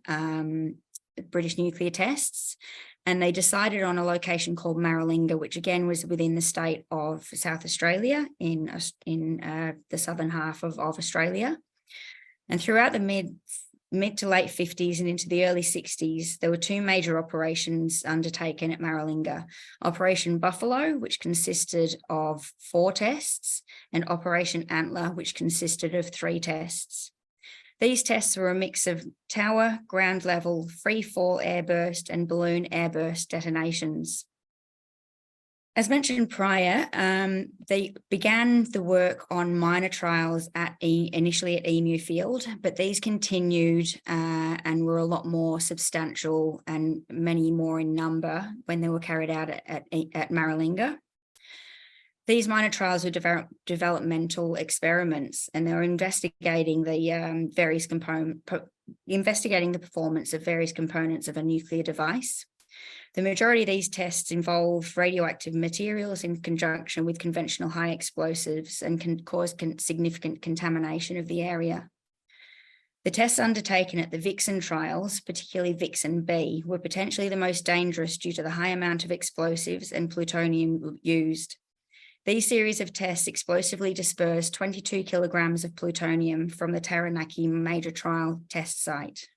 British nuclear tests, and they decided on a location called Maralinga, which again was within the state of South Australia in the southern half of Australia. And throughout the mid to late 50s and into the early 60s, there were two major operations undertaken at Maralinga: Operation Buffalo, which consisted of 4 tests, and Operation Antler, which consisted of 3 tests. These tests were a mix of tower, ground level, free fall airburst, and balloon airburst detonations. As mentioned prior, they began the work on minor trials initially at Emu Field, but these continued and were a lot more substantial and many more in number when they were carried out at Maralinga. These minor trials were developmental experiments, and they were investigating the performance of various components of a nuclear device. The majority of these tests involved radioactive materials in conjunction with conventional high explosives and can cause significant contamination of the area. The tests undertaken at the Vixen trials, particularly Vixen B, were potentially the most dangerous due to the high amount of explosives and plutonium used. These series of tests explosively dispersed 22 kilograms of plutonium from the Taranaki major trial test site.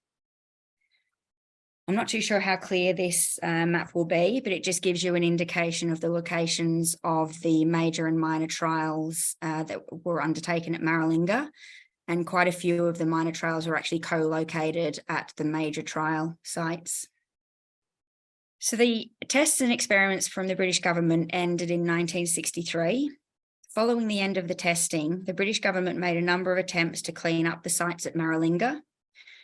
I'm not too sure how clear this map will be, but it just gives you an indication of the locations of the major and minor trials that were undertaken at Maralinga, and quite a few of the minor trials were actually co-located at the major trial sites. So the tests and experiments from the British government ended in 1963. Following the end of the testing, the British government made a number of attempts to clean up the sites at Maralinga.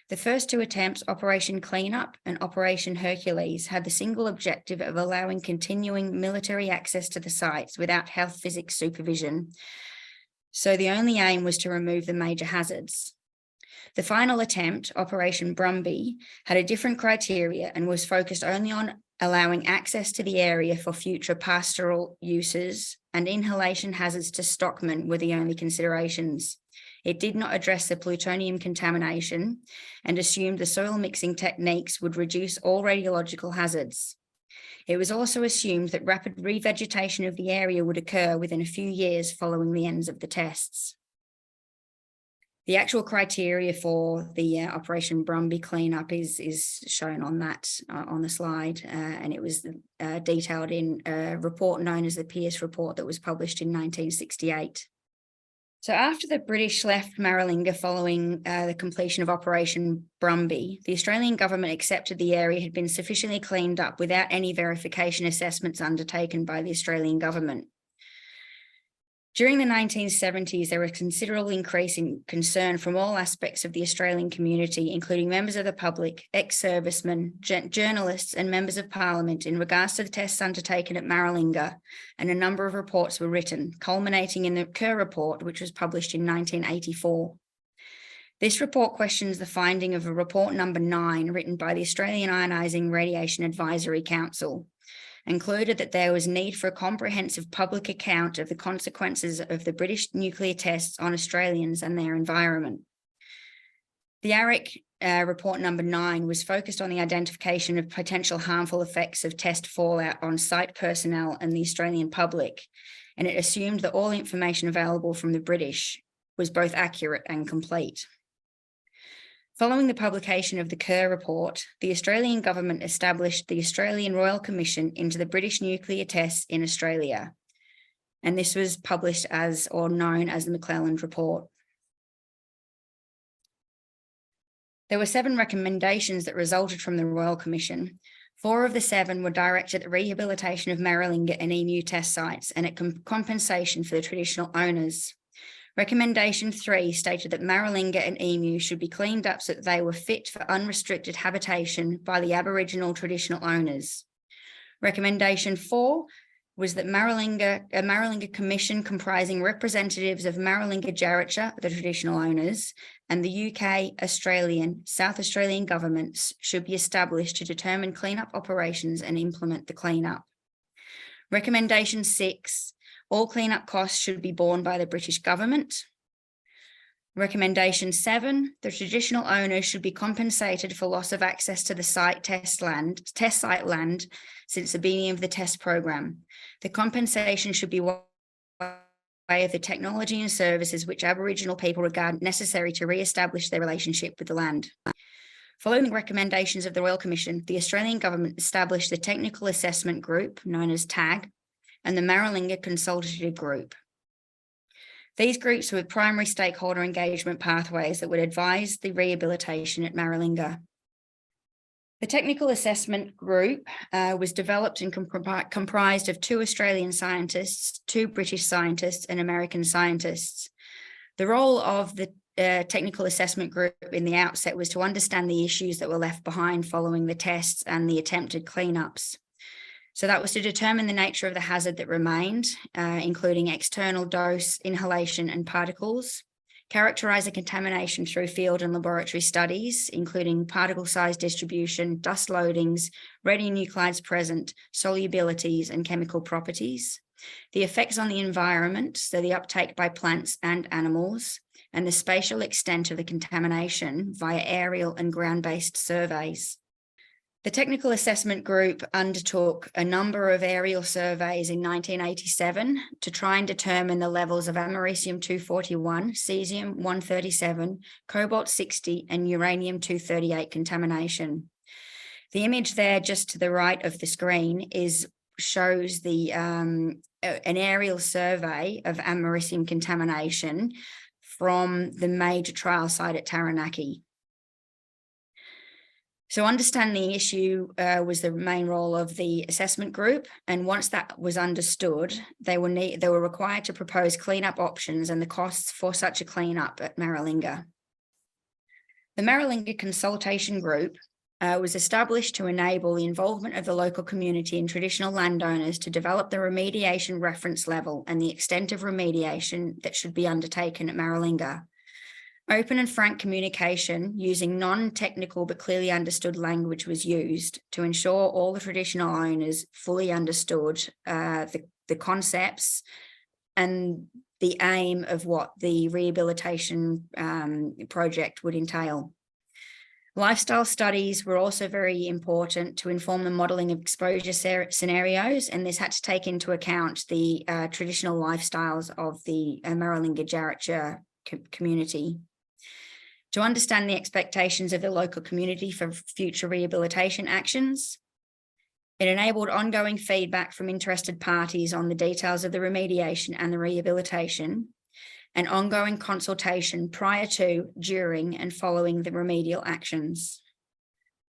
The first 2 attempts, Operation Cleanup and Operation Hercules, had the single objective of allowing continuing military access to the sites without health physics supervision. So the only aim was to remove the major hazards. The final attempt, Operation Brumby, had a different criteria and was focused only on allowing access to the area for future pastoral uses, and inhalation hazards to stockmen were the only considerations. It did not address the plutonium contamination and assumed the soil mixing techniques would reduce all radiological hazards. It was also assumed that rapid revegetation of the area would occur within a few years following the ends of the tests. The actual criteria for the Operation Brumby cleanup is shown on that on the slide, and it was detailed in a report known as the Pierce Report that was published in 1968. So after the British left Maralinga following the completion of Operation Brumby, the Australian government accepted the area had been sufficiently cleaned up without any verification assessments undertaken by the Australian government. During the 1970s, there was a considerable increase in concern from all aspects of the Australian community, including members of the public, ex-servicemen, journalists and members of parliament in regards to the tests undertaken at Maralinga, and a number of reports were written, culminating in the Kerr Report, which was published in 1984. This report questions the finding of a report number 9 written by the Australian Ionising Radiation Advisory Council, included that there was need for a comprehensive public account of the consequences of the British nuclear tests on Australians and their environment. The ARIC report number 9 was focused on the identification of potential harmful effects of test fallout on site personnel and the Australian public, and it assumed that all information available from the British was both accurate and complete. Following the publication of the Kerr Report, the Australian government established the Australian Royal Commission into the British nuclear tests in Australia, and this was published as or known as the McClelland Report. There were 7 recommendations that resulted from the Royal Commission. 4 of the 7 were directed at the rehabilitation of Maralinga and Emu test sites and at compensation for the traditional owners. Recommendation 3 stated that Maralinga and Emu should be cleaned up so that they were fit for unrestricted habitation by the Aboriginal traditional owners. Recommendation 4 was that a Maralinga Commission comprising representatives of Maralinga Jarracha, the traditional owners, and the UK, Australian, South Australian governments should be established to determine cleanup operations and implement the cleanup. Recommendation 6, all cleanup costs should be borne by the British government. Recommendation 7, the traditional owners should be compensated for loss of access to the test site land since the beginning of the test program. The compensation should be way of the technology and services which Aboriginal people regard necessary to re-establish their relationship with the land. Following the recommendations of the Royal Commission, the Australian government established the Technical Assessment Group, known as TAG, and the Maralinga Consultative Group. These groups were primary stakeholder engagement pathways that would advise the rehabilitation at Maralinga. The Technical Assessment Group was developed and comprised of 2 Australian scientists, 2 British scientists, and American scientists. The role of the Technical Assessment Group in the outset was to understand the issues that were left behind following the tests and the attempted cleanups. So that was to determine the nature of the hazard that remained, including external dose, inhalation, and particles, characterize the contamination through field and laboratory studies, including particle size distribution, dust loadings, radionuclides present, solubilities, and chemical properties, the effects on the environment, so the uptake by plants and animals, and the spatial extent of the contamination via aerial and ground-based surveys. The Technical Assessment Group undertook a number of aerial surveys in 1987 to try and determine the levels of americium-241, cesium-137, cobalt-60, and uranium-238 contamination. The image there just to the right of the screen shows the an aerial survey of americium contamination from the major trial site at Taranaki. So understanding the issue was the main role of the assessment group, and once that was understood, they were required to propose cleanup options and the costs for such a cleanup at Maralinga. The Maralinga Consultation Group was established to enable the involvement of the local community and traditional landowners to develop the remediation reference level and the extent of remediation that should be undertaken at Maralinga. Open and frank communication using non-technical but clearly understood language was used to ensure all the traditional owners fully understood the concepts and the aim of what the rehabilitation project would entail. Lifestyle studies were also very important to inform the modelling of exposure scenarios, and this had to take into account the traditional lifestyles of the Maralinga-Jarrattja community. To understand the expectations of the local community for future rehabilitation actions, it enabled ongoing feedback from interested parties on the details of the remediation and the rehabilitation, and ongoing consultation prior to, during, and following the remedial actions.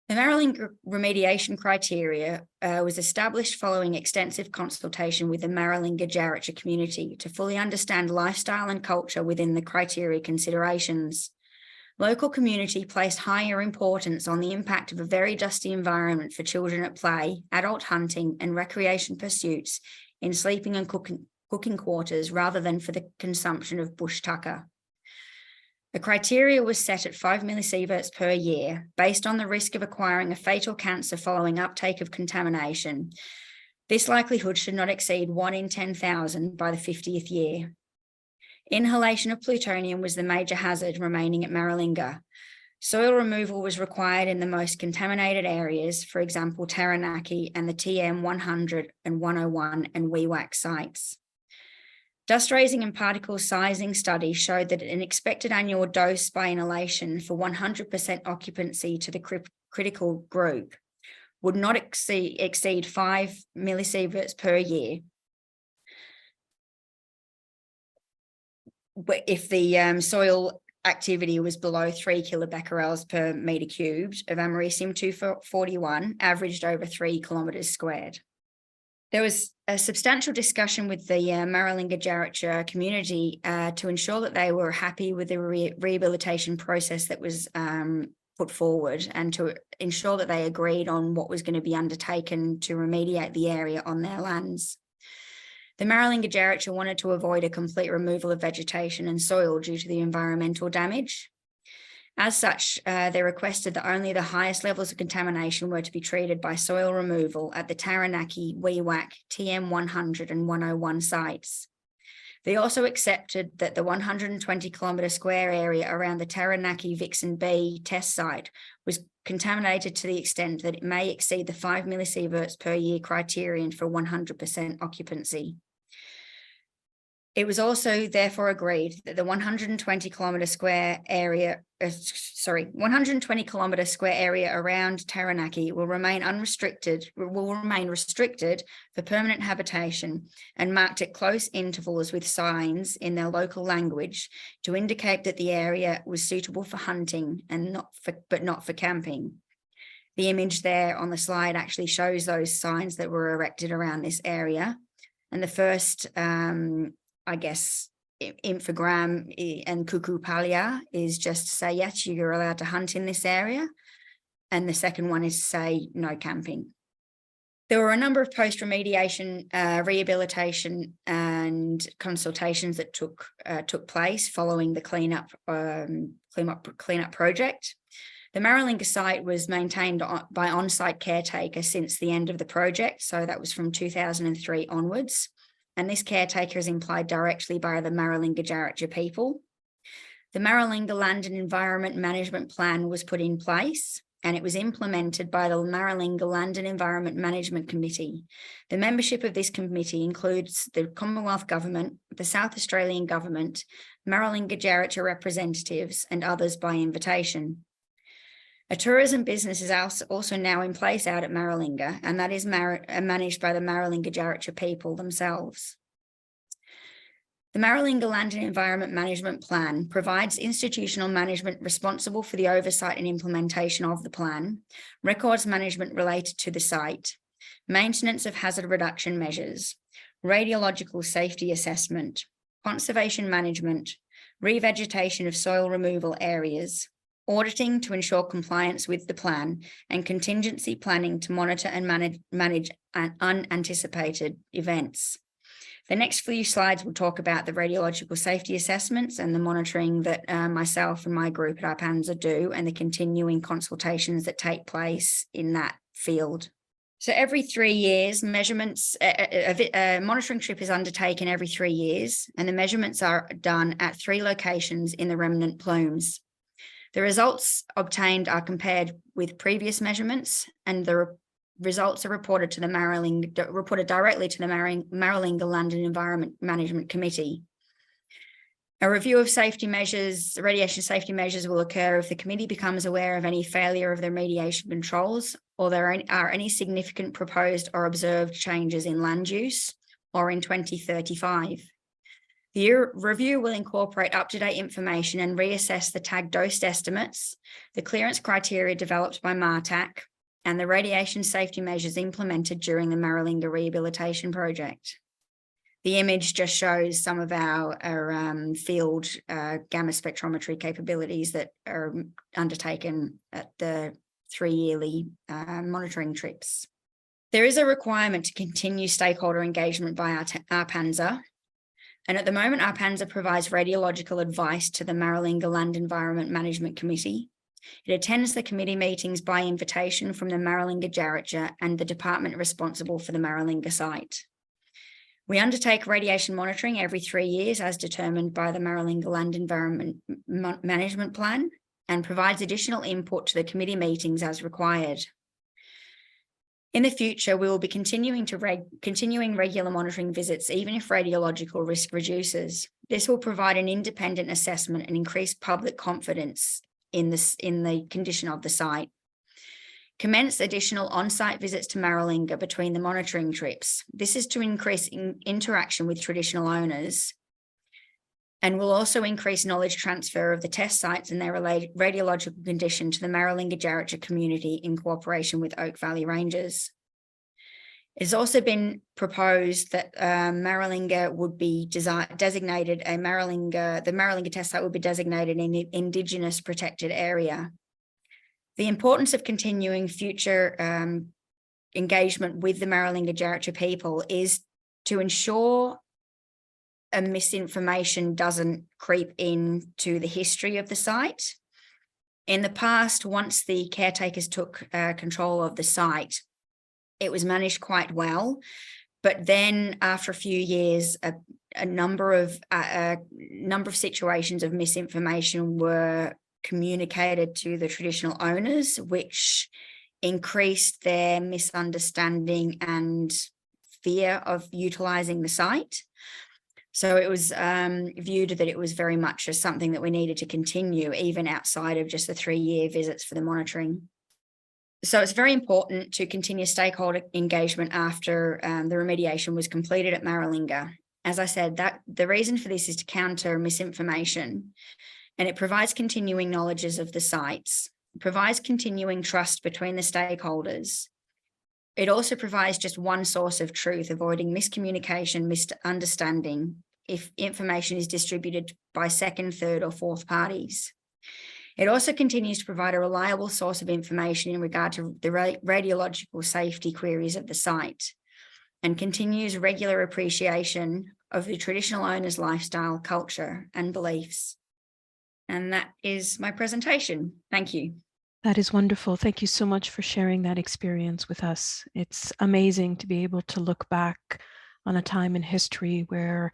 The Maralinga remediation criteria was established following extensive consultation with the Maralinga-Jarrattja community to fully understand lifestyle and culture within the criteria considerations. Local community placed higher importance on the impact of a very dusty environment for children at play, adult hunting, and recreation pursuits in sleeping and cooking quarters rather than for the consumption of bush tucker. The criteria was set at 5 millisieverts per year based on the risk of acquiring a fatal cancer following uptake of contamination. This likelihood should not exceed 1 in 10,000 by the 50th year. Inhalation of plutonium was the major hazard remaining at Maralinga. Soil removal was required in the most contaminated areas, for example, Taranaki and the TM 100 and 101 and WEWAC sites. Dust raising and particle sizing studies showed that an expected annual dose by inhalation for 100% occupancy to the critical group would not exceed 5 millisieverts per year. But if the soil activity was below 3 kilobecquerels per meter cubed of americium-241, averaged over 3 kilometers squared. There was a substantial discussion with the Maralinga-Jarrattja community to ensure that they were happy with the rehabilitation process that was put forward, and to ensure that they agreed on what was going to be undertaken to remediate the area on their lands. The Maralinga-Jarrattja wanted to avoid a complete removal of vegetation and soil due to the environmental damage. As such, they requested that only the highest levels of contamination were to be treated by soil removal at the Taranaki, WEWAC, TM 100 and 101 sites. They also accepted that the 120 kilometre square area around the Taranaki Vixen B test site was contaminated to the extent that it may exceed the 5 millisieverts per year criterion for 100% occupancy. It was also therefore agreed that the 120 kilometre square area around Taranaki will remain restricted for permanent habitation and marked at close intervals with signs in their local language to indicate that the area was suitable for hunting and but not for camping. The image there on the slide actually shows those signs that were erected around this area. And the first infogram and cuckoo palia is just to say, yes, you're allowed to hunt in this area. And the second one is to say no camping. There were a number of post-remediation, rehabilitation and consultations that took place following the cleanup project. The Maralinga site was maintained by on-site caretaker since the end of the project. So that was from 2003 onwards. And this caretaker is implied directly by the Maralinga-Jarrattja people. The Maralinga Land and Environment Management Plan was put in place, and it was implemented by the Maralinga Land and Environment Management Committee. The membership of this committee includes the Commonwealth Government, the South Australian Government, Maralinga-Jarrattja representatives, and others by invitation. A tourism business is also now in place out at Maralinga, and that is managed by the Maralinga-Jarrattja people themselves. The Maralinga Land and Environment Management Plan provides institutional management responsible for the oversight and implementation of the plan, records management related to the site, maintenance of hazard reduction measures, radiological safety assessment, conservation management, revegetation of soil removal areas, auditing to ensure compliance with the plan, and contingency planning to monitor and manage unanticipated events. The next few slides will talk about the radiological safety assessments and the monitoring that myself and my group at IPANZA do, and the continuing consultations that take place in that field. So every 3 years, measurements, a monitoring trip is undertaken every 3 years, and the measurements are done at 3 locations in the remnant plumes. The results obtained are compared with previous measurements, and the results are reported directly to the Maralinga Land and Environment Management Committee. A review of safety measures, radiation safety measures, will occur if the committee becomes aware of any failure of the remediation controls, or there are any significant proposed or observed changes in land use, or in 2035. The review will incorporate up-to-date information and reassess the tag dose estimates, the clearance criteria developed by MARTAC, and the radiation safety measures implemented during the Maralinga Rehabilitation Project. The image just shows some of our field gamma spectrometry capabilities that are undertaken at the 3-yearly monitoring trips. There is a requirement to continue stakeholder engagement by ARPANSA. And at the moment, ARPANSA provides radiological advice to the Maralinga Land Environment Management Committee. It attends the committee meetings by invitation from the Maralinga Jarratja and the department responsible for the Maralinga site. We undertake radiation monitoring every 3 years as determined by the Maralinga Land Environment Management Plan, and provides additional input to the committee meetings as required. In the future, we will be continuing regular monitoring visits, even if radiological risk reduces. This will provide an independent assessment and increase public confidence in the condition of the site. Commence additional on-site visits to Maralinga between the monitoring trips. This is to increase interaction with traditional owners, and will also increase knowledge transfer of the test sites and their radiological condition to the Maralinga Jarratja community in cooperation with Oak Valley Rangers. It's also been proposed that Maralinga would be designated the Maralinga test site would be designated an Indigenous protected area. The importance of continuing future engagement with the Maralinga Jarratja people is to ensure a misinformation doesn't creep into the history of the site. In the past, once the caretakers took control of the site, it was managed quite well. But then after a few years, a number of situations of misinformation were communicated to the traditional owners, which increased their misunderstanding and fear of utilizing the site. So it was viewed that it was very much as something that we needed to continue, even outside of just the 3-year visits for the monitoring. So it's very important to continue stakeholder engagement after the remediation was completed at Maralinga. As I said, that the reason for this is to counter misinformation, and it provides continuing knowledges of the sites, provides continuing trust between the stakeholders. It also provides just one source of truth, avoiding miscommunication, misunderstanding if information is distributed by second, third, or fourth parties. It also continues to provide a reliable source of information in regard to the radiological safety queries of the site, and continues regular appreciation of the traditional owner's lifestyle, culture, and beliefs. And that is my presentation. Thank you. That is wonderful. Thank you so much for sharing that experience with us. It's amazing to be able to look back on a time in history where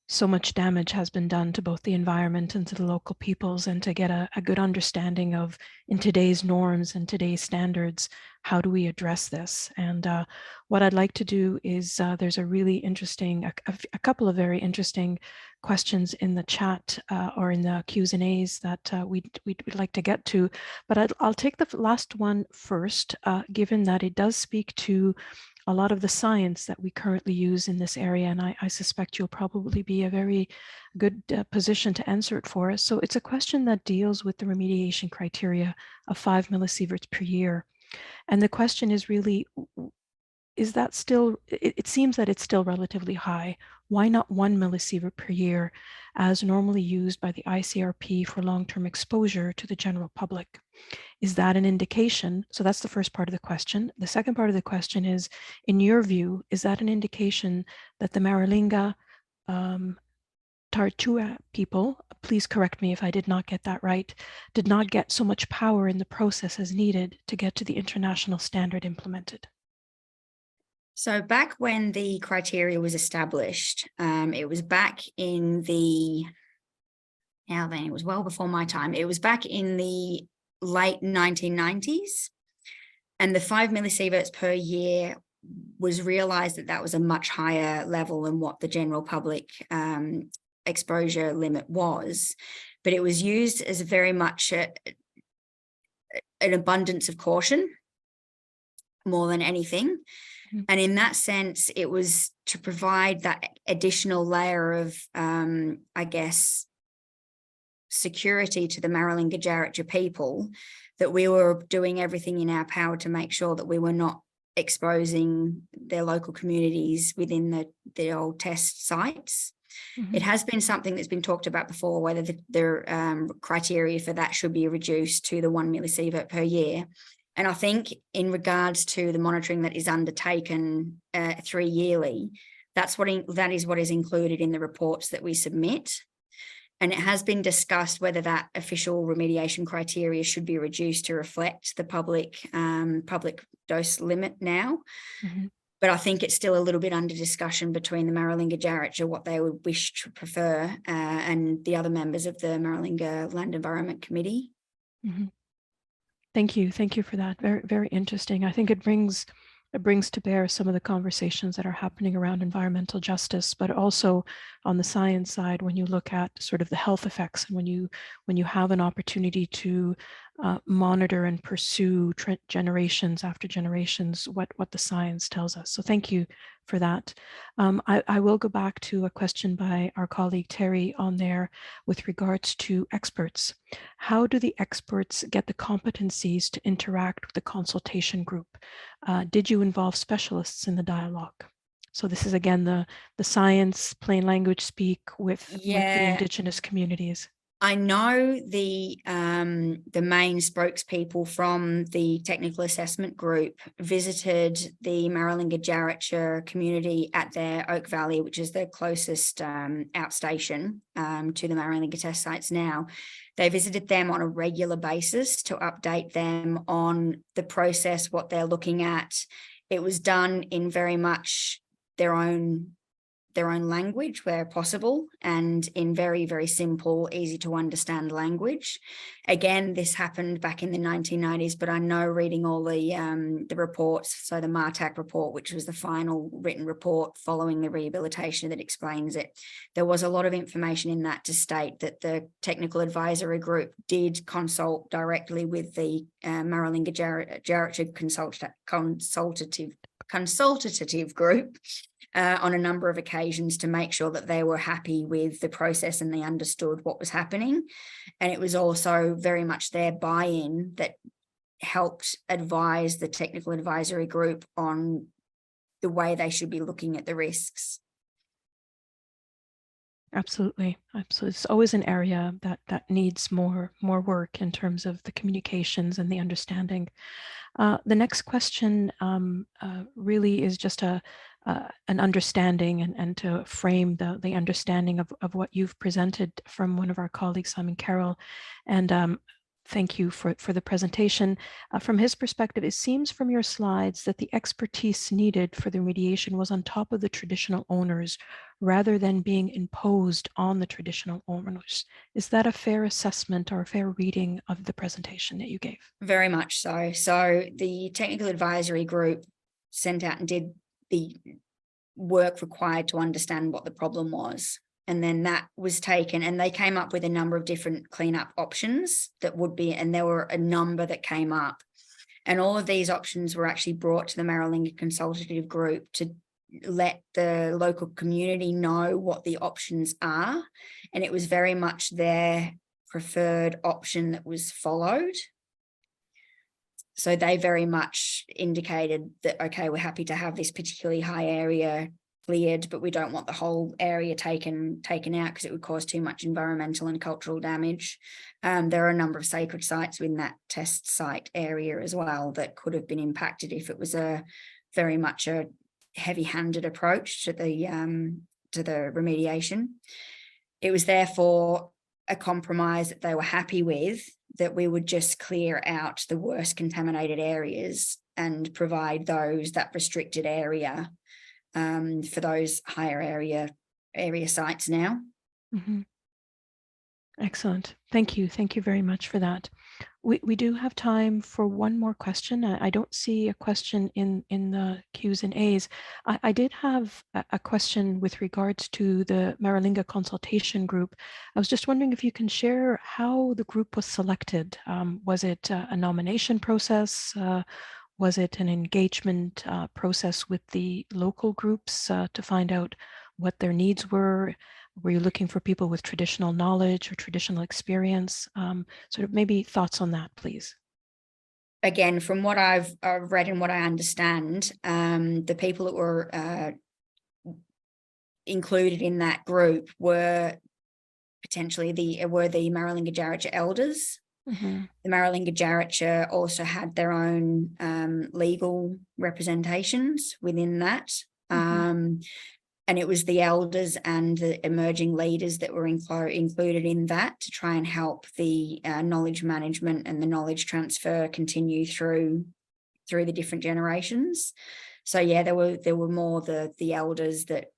so much damage has been done to both the environment and to the local peoples, and to get a good understanding of, in today's norms and today's standards, how do we address this? And what I'd like to do is there's a really interesting, a couple of very interesting questions in the chat or in the Q's and A's that we'd like to get to, but I'll take the last one first, given that it does speak to a lot of the science that we currently use in this area, and I suspect you'll probably be a very good position to answer it for us. So it's a question that deals with the remediation criteria of 5 millisieverts per year. And the question is really, is that still, it seems that it's still relatively high. Why not 1 millisievert per year as normally used by the ICRP for long-term exposure to the general public? Is that an indication? So that's the first part of the question. The second part of the question is, in your view, is that an indication that the Maralinga Tartua people, please correct me if I did not get that right, did not get so much power in the process as needed to get to the international standard implemented? So back when the criteria was established, it was back in the now then, it was well before my time. It was back in the late 1990s. And the 5 millisieverts per year was realized that that was a much higher level than what the general public exposure limit was. But it was used as very much an abundance of caution more than anything. And in that sense, it was to provide that additional layer of, I guess, security to the Maralinga-Jarratja people, that we were doing everything in our power to make sure that we were not exposing their local communities within the old test sites. It has been something that's been talked about before, whether the criteria for that should be reduced to the 1 millisievert per year. And I think in regards to the monitoring that is undertaken 3 yearly, that is what is included in the reports that we submit. And it has been discussed whether that official remediation criteria should be reduced to reflect the public dose limit now. But I think it's still a little bit under discussion between the Maralinga-Jarratja, what they would wish to prefer, and the other members of the Maralinga Land Environment Committee. Thank you for that. Very, very interesting. I think it brings to bear some of the conversations that are happening around environmental justice, but also on the science side, when you look at sort of the health effects, and when you have an opportunity to monitor and pursue generations after generations, what the science tells us. So thank you for that. I will go back to a question by our colleague Terry on there with regards to experts. How do the experts get the competencies to interact with the consultation group? Did you involve specialists in the dialogue? So this is again the science, plain language speak with the Indigenous communities. I know the main spokespeople from the technical assessment group visited the Maralinga-Jarratja community at their Oak Valley, which is the closest outstation to the Maralinga test sites now. They visited them on a regular basis to update them on the process, what they're looking at. It was done in very much their own language where possible, and in very, very simple, easy to understand language. Again, this happened back in the 1990s, but I know reading all the reports, so the MARTAC report, which was the final written report following the rehabilitation that explains it, there was a lot of information in that to state that the technical advisory group did consult directly with the Maralinga-Jarratja consultative group on a number of occasions to make sure that they were happy with the process and they understood what was happening. And it was also very much their buy-in that helped advise the technical advisory group on the way they should be looking at the risks. Absolutely. It's always an area that needs more work in terms of the communications and the understanding. The next question really is just an understanding and to frame the understanding of what you've presented from one of our colleagues, Simon Carroll. And thank you for the presentation. From his perspective, it seems from your slides that the expertise needed for the remediation was on top of the traditional owners rather than being imposed on the traditional owners. Is that a fair assessment or a fair reading of the presentation that you gave? Very much so. So the technical advisory group sent out and did the work required to understand what the problem was. And then that was taken and they came up with a number of different cleanup options that would be, and there were a number that came up. And all of these options were actually brought to the Maralinga consultative group to let the local community know what the options are. And it was very much their preferred option that was followed. So they very much indicated that, okay, we're happy to have this particularly high area cleared, but we don't want the whole area taken out because it would cause too much environmental and cultural damage. There are a number of sacred sites within that test site area as well that could have been impacted if it was very much a heavy-handed approach to the remediation. It was therefore a compromise that they were happy with, that we would just clear out the worst contaminated areas and provide that restricted area for those higher area sites now. Mm-hmm. Excellent. Thank you. Thank you very much for that. We do have time for one more question. I don't see a question in the Q's and A's. I did have a question with regards to the Maralinga consultation group. I was just wondering if you can share how the group was selected. Was it a nomination process? Was it an engagement process with the local groups to find out what their needs were? Were you looking for people with traditional knowledge or traditional experience? Sort of maybe thoughts on that, please. Again, from what I've read and what I understand, the people that were included in that group were potentially the Maralinga Djaritja elders. Mm-hmm. The Maralinga Djaritja also had their own legal representations within that. Mm-hmm. And it was the elders and the emerging leaders that were included in that to try and help the knowledge management and the knowledge transfer continue through the different generations. So yeah, there were more the elders that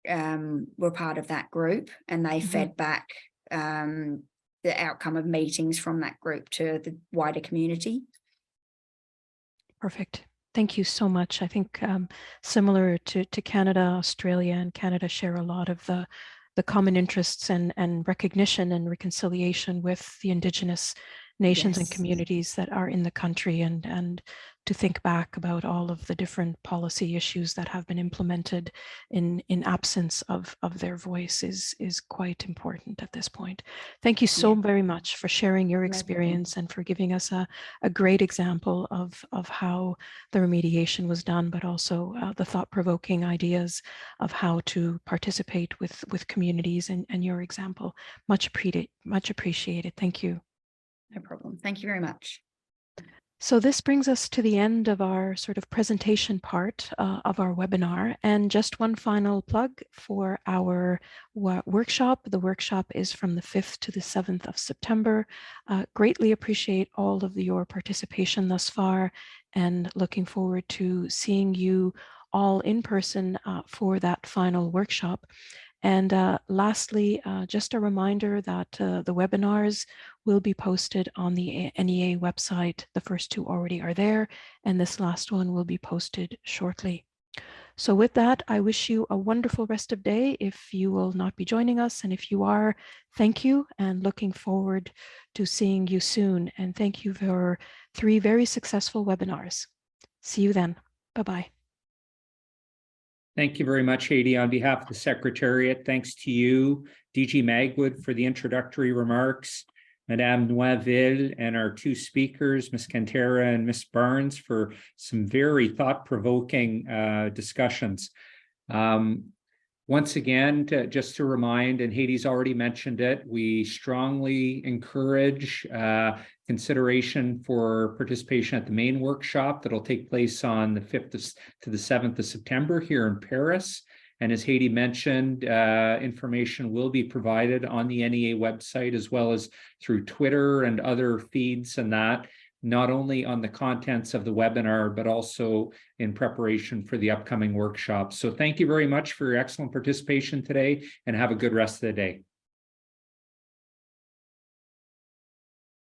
were part of that group, and they fed back the outcome of meetings from that group to the wider community. Perfect. Thank you so much. I think similar to Canada, Australia and Canada share a lot of the common interests and recognition and reconciliation with the Indigenous nations and communities that are in the country, and to think back about all of the different policy issues that have been implemented in absence of their voice is quite important at this point. Thank you so very much for sharing your experience and for giving us a great example of how the remediation was done, but also the thought-provoking ideas of how to participate with communities and your example. Much appreciated. Thank you. No problem. Thank you very much. So this brings us to the end of our sort of presentation part of our webinar. And just one final plug for our workshop. The workshop is from the 5th to the 7th of September. Greatly appreciate all of your participation thus far, and looking forward to seeing you all in person for that final workshop. And lastly, just a reminder that the webinars will be posted on the NEA website. The first two already are there, and this last one will be posted shortly. So with that, I wish you a wonderful rest of day if you will not be joining us. And if you are, thank you, and looking forward to seeing you soon. And thank you for 3 very successful webinars. See you then. Bye-bye. Thank you very much, Haiti. On behalf of the Secretariat, thanks to you, DG Magwood, for the introductory remarks, Madame Noiville, and our 2 speakers, Ms. Cantera and Ms. Barnes, for some very thought-provoking discussions. Once again, just to remind, and Haiti's already mentioned it, we strongly encourage consideration for participation at the main workshop that'll take place on the 5th to the 7th of September here in Paris. And as Haiti mentioned, information will be provided on the NEA website, as well as through Twitter and other feeds, and that not only on the contents of the webinar, but also in preparation for the upcoming workshop. So thank you very much for your excellent participation today, and have a good rest of the day.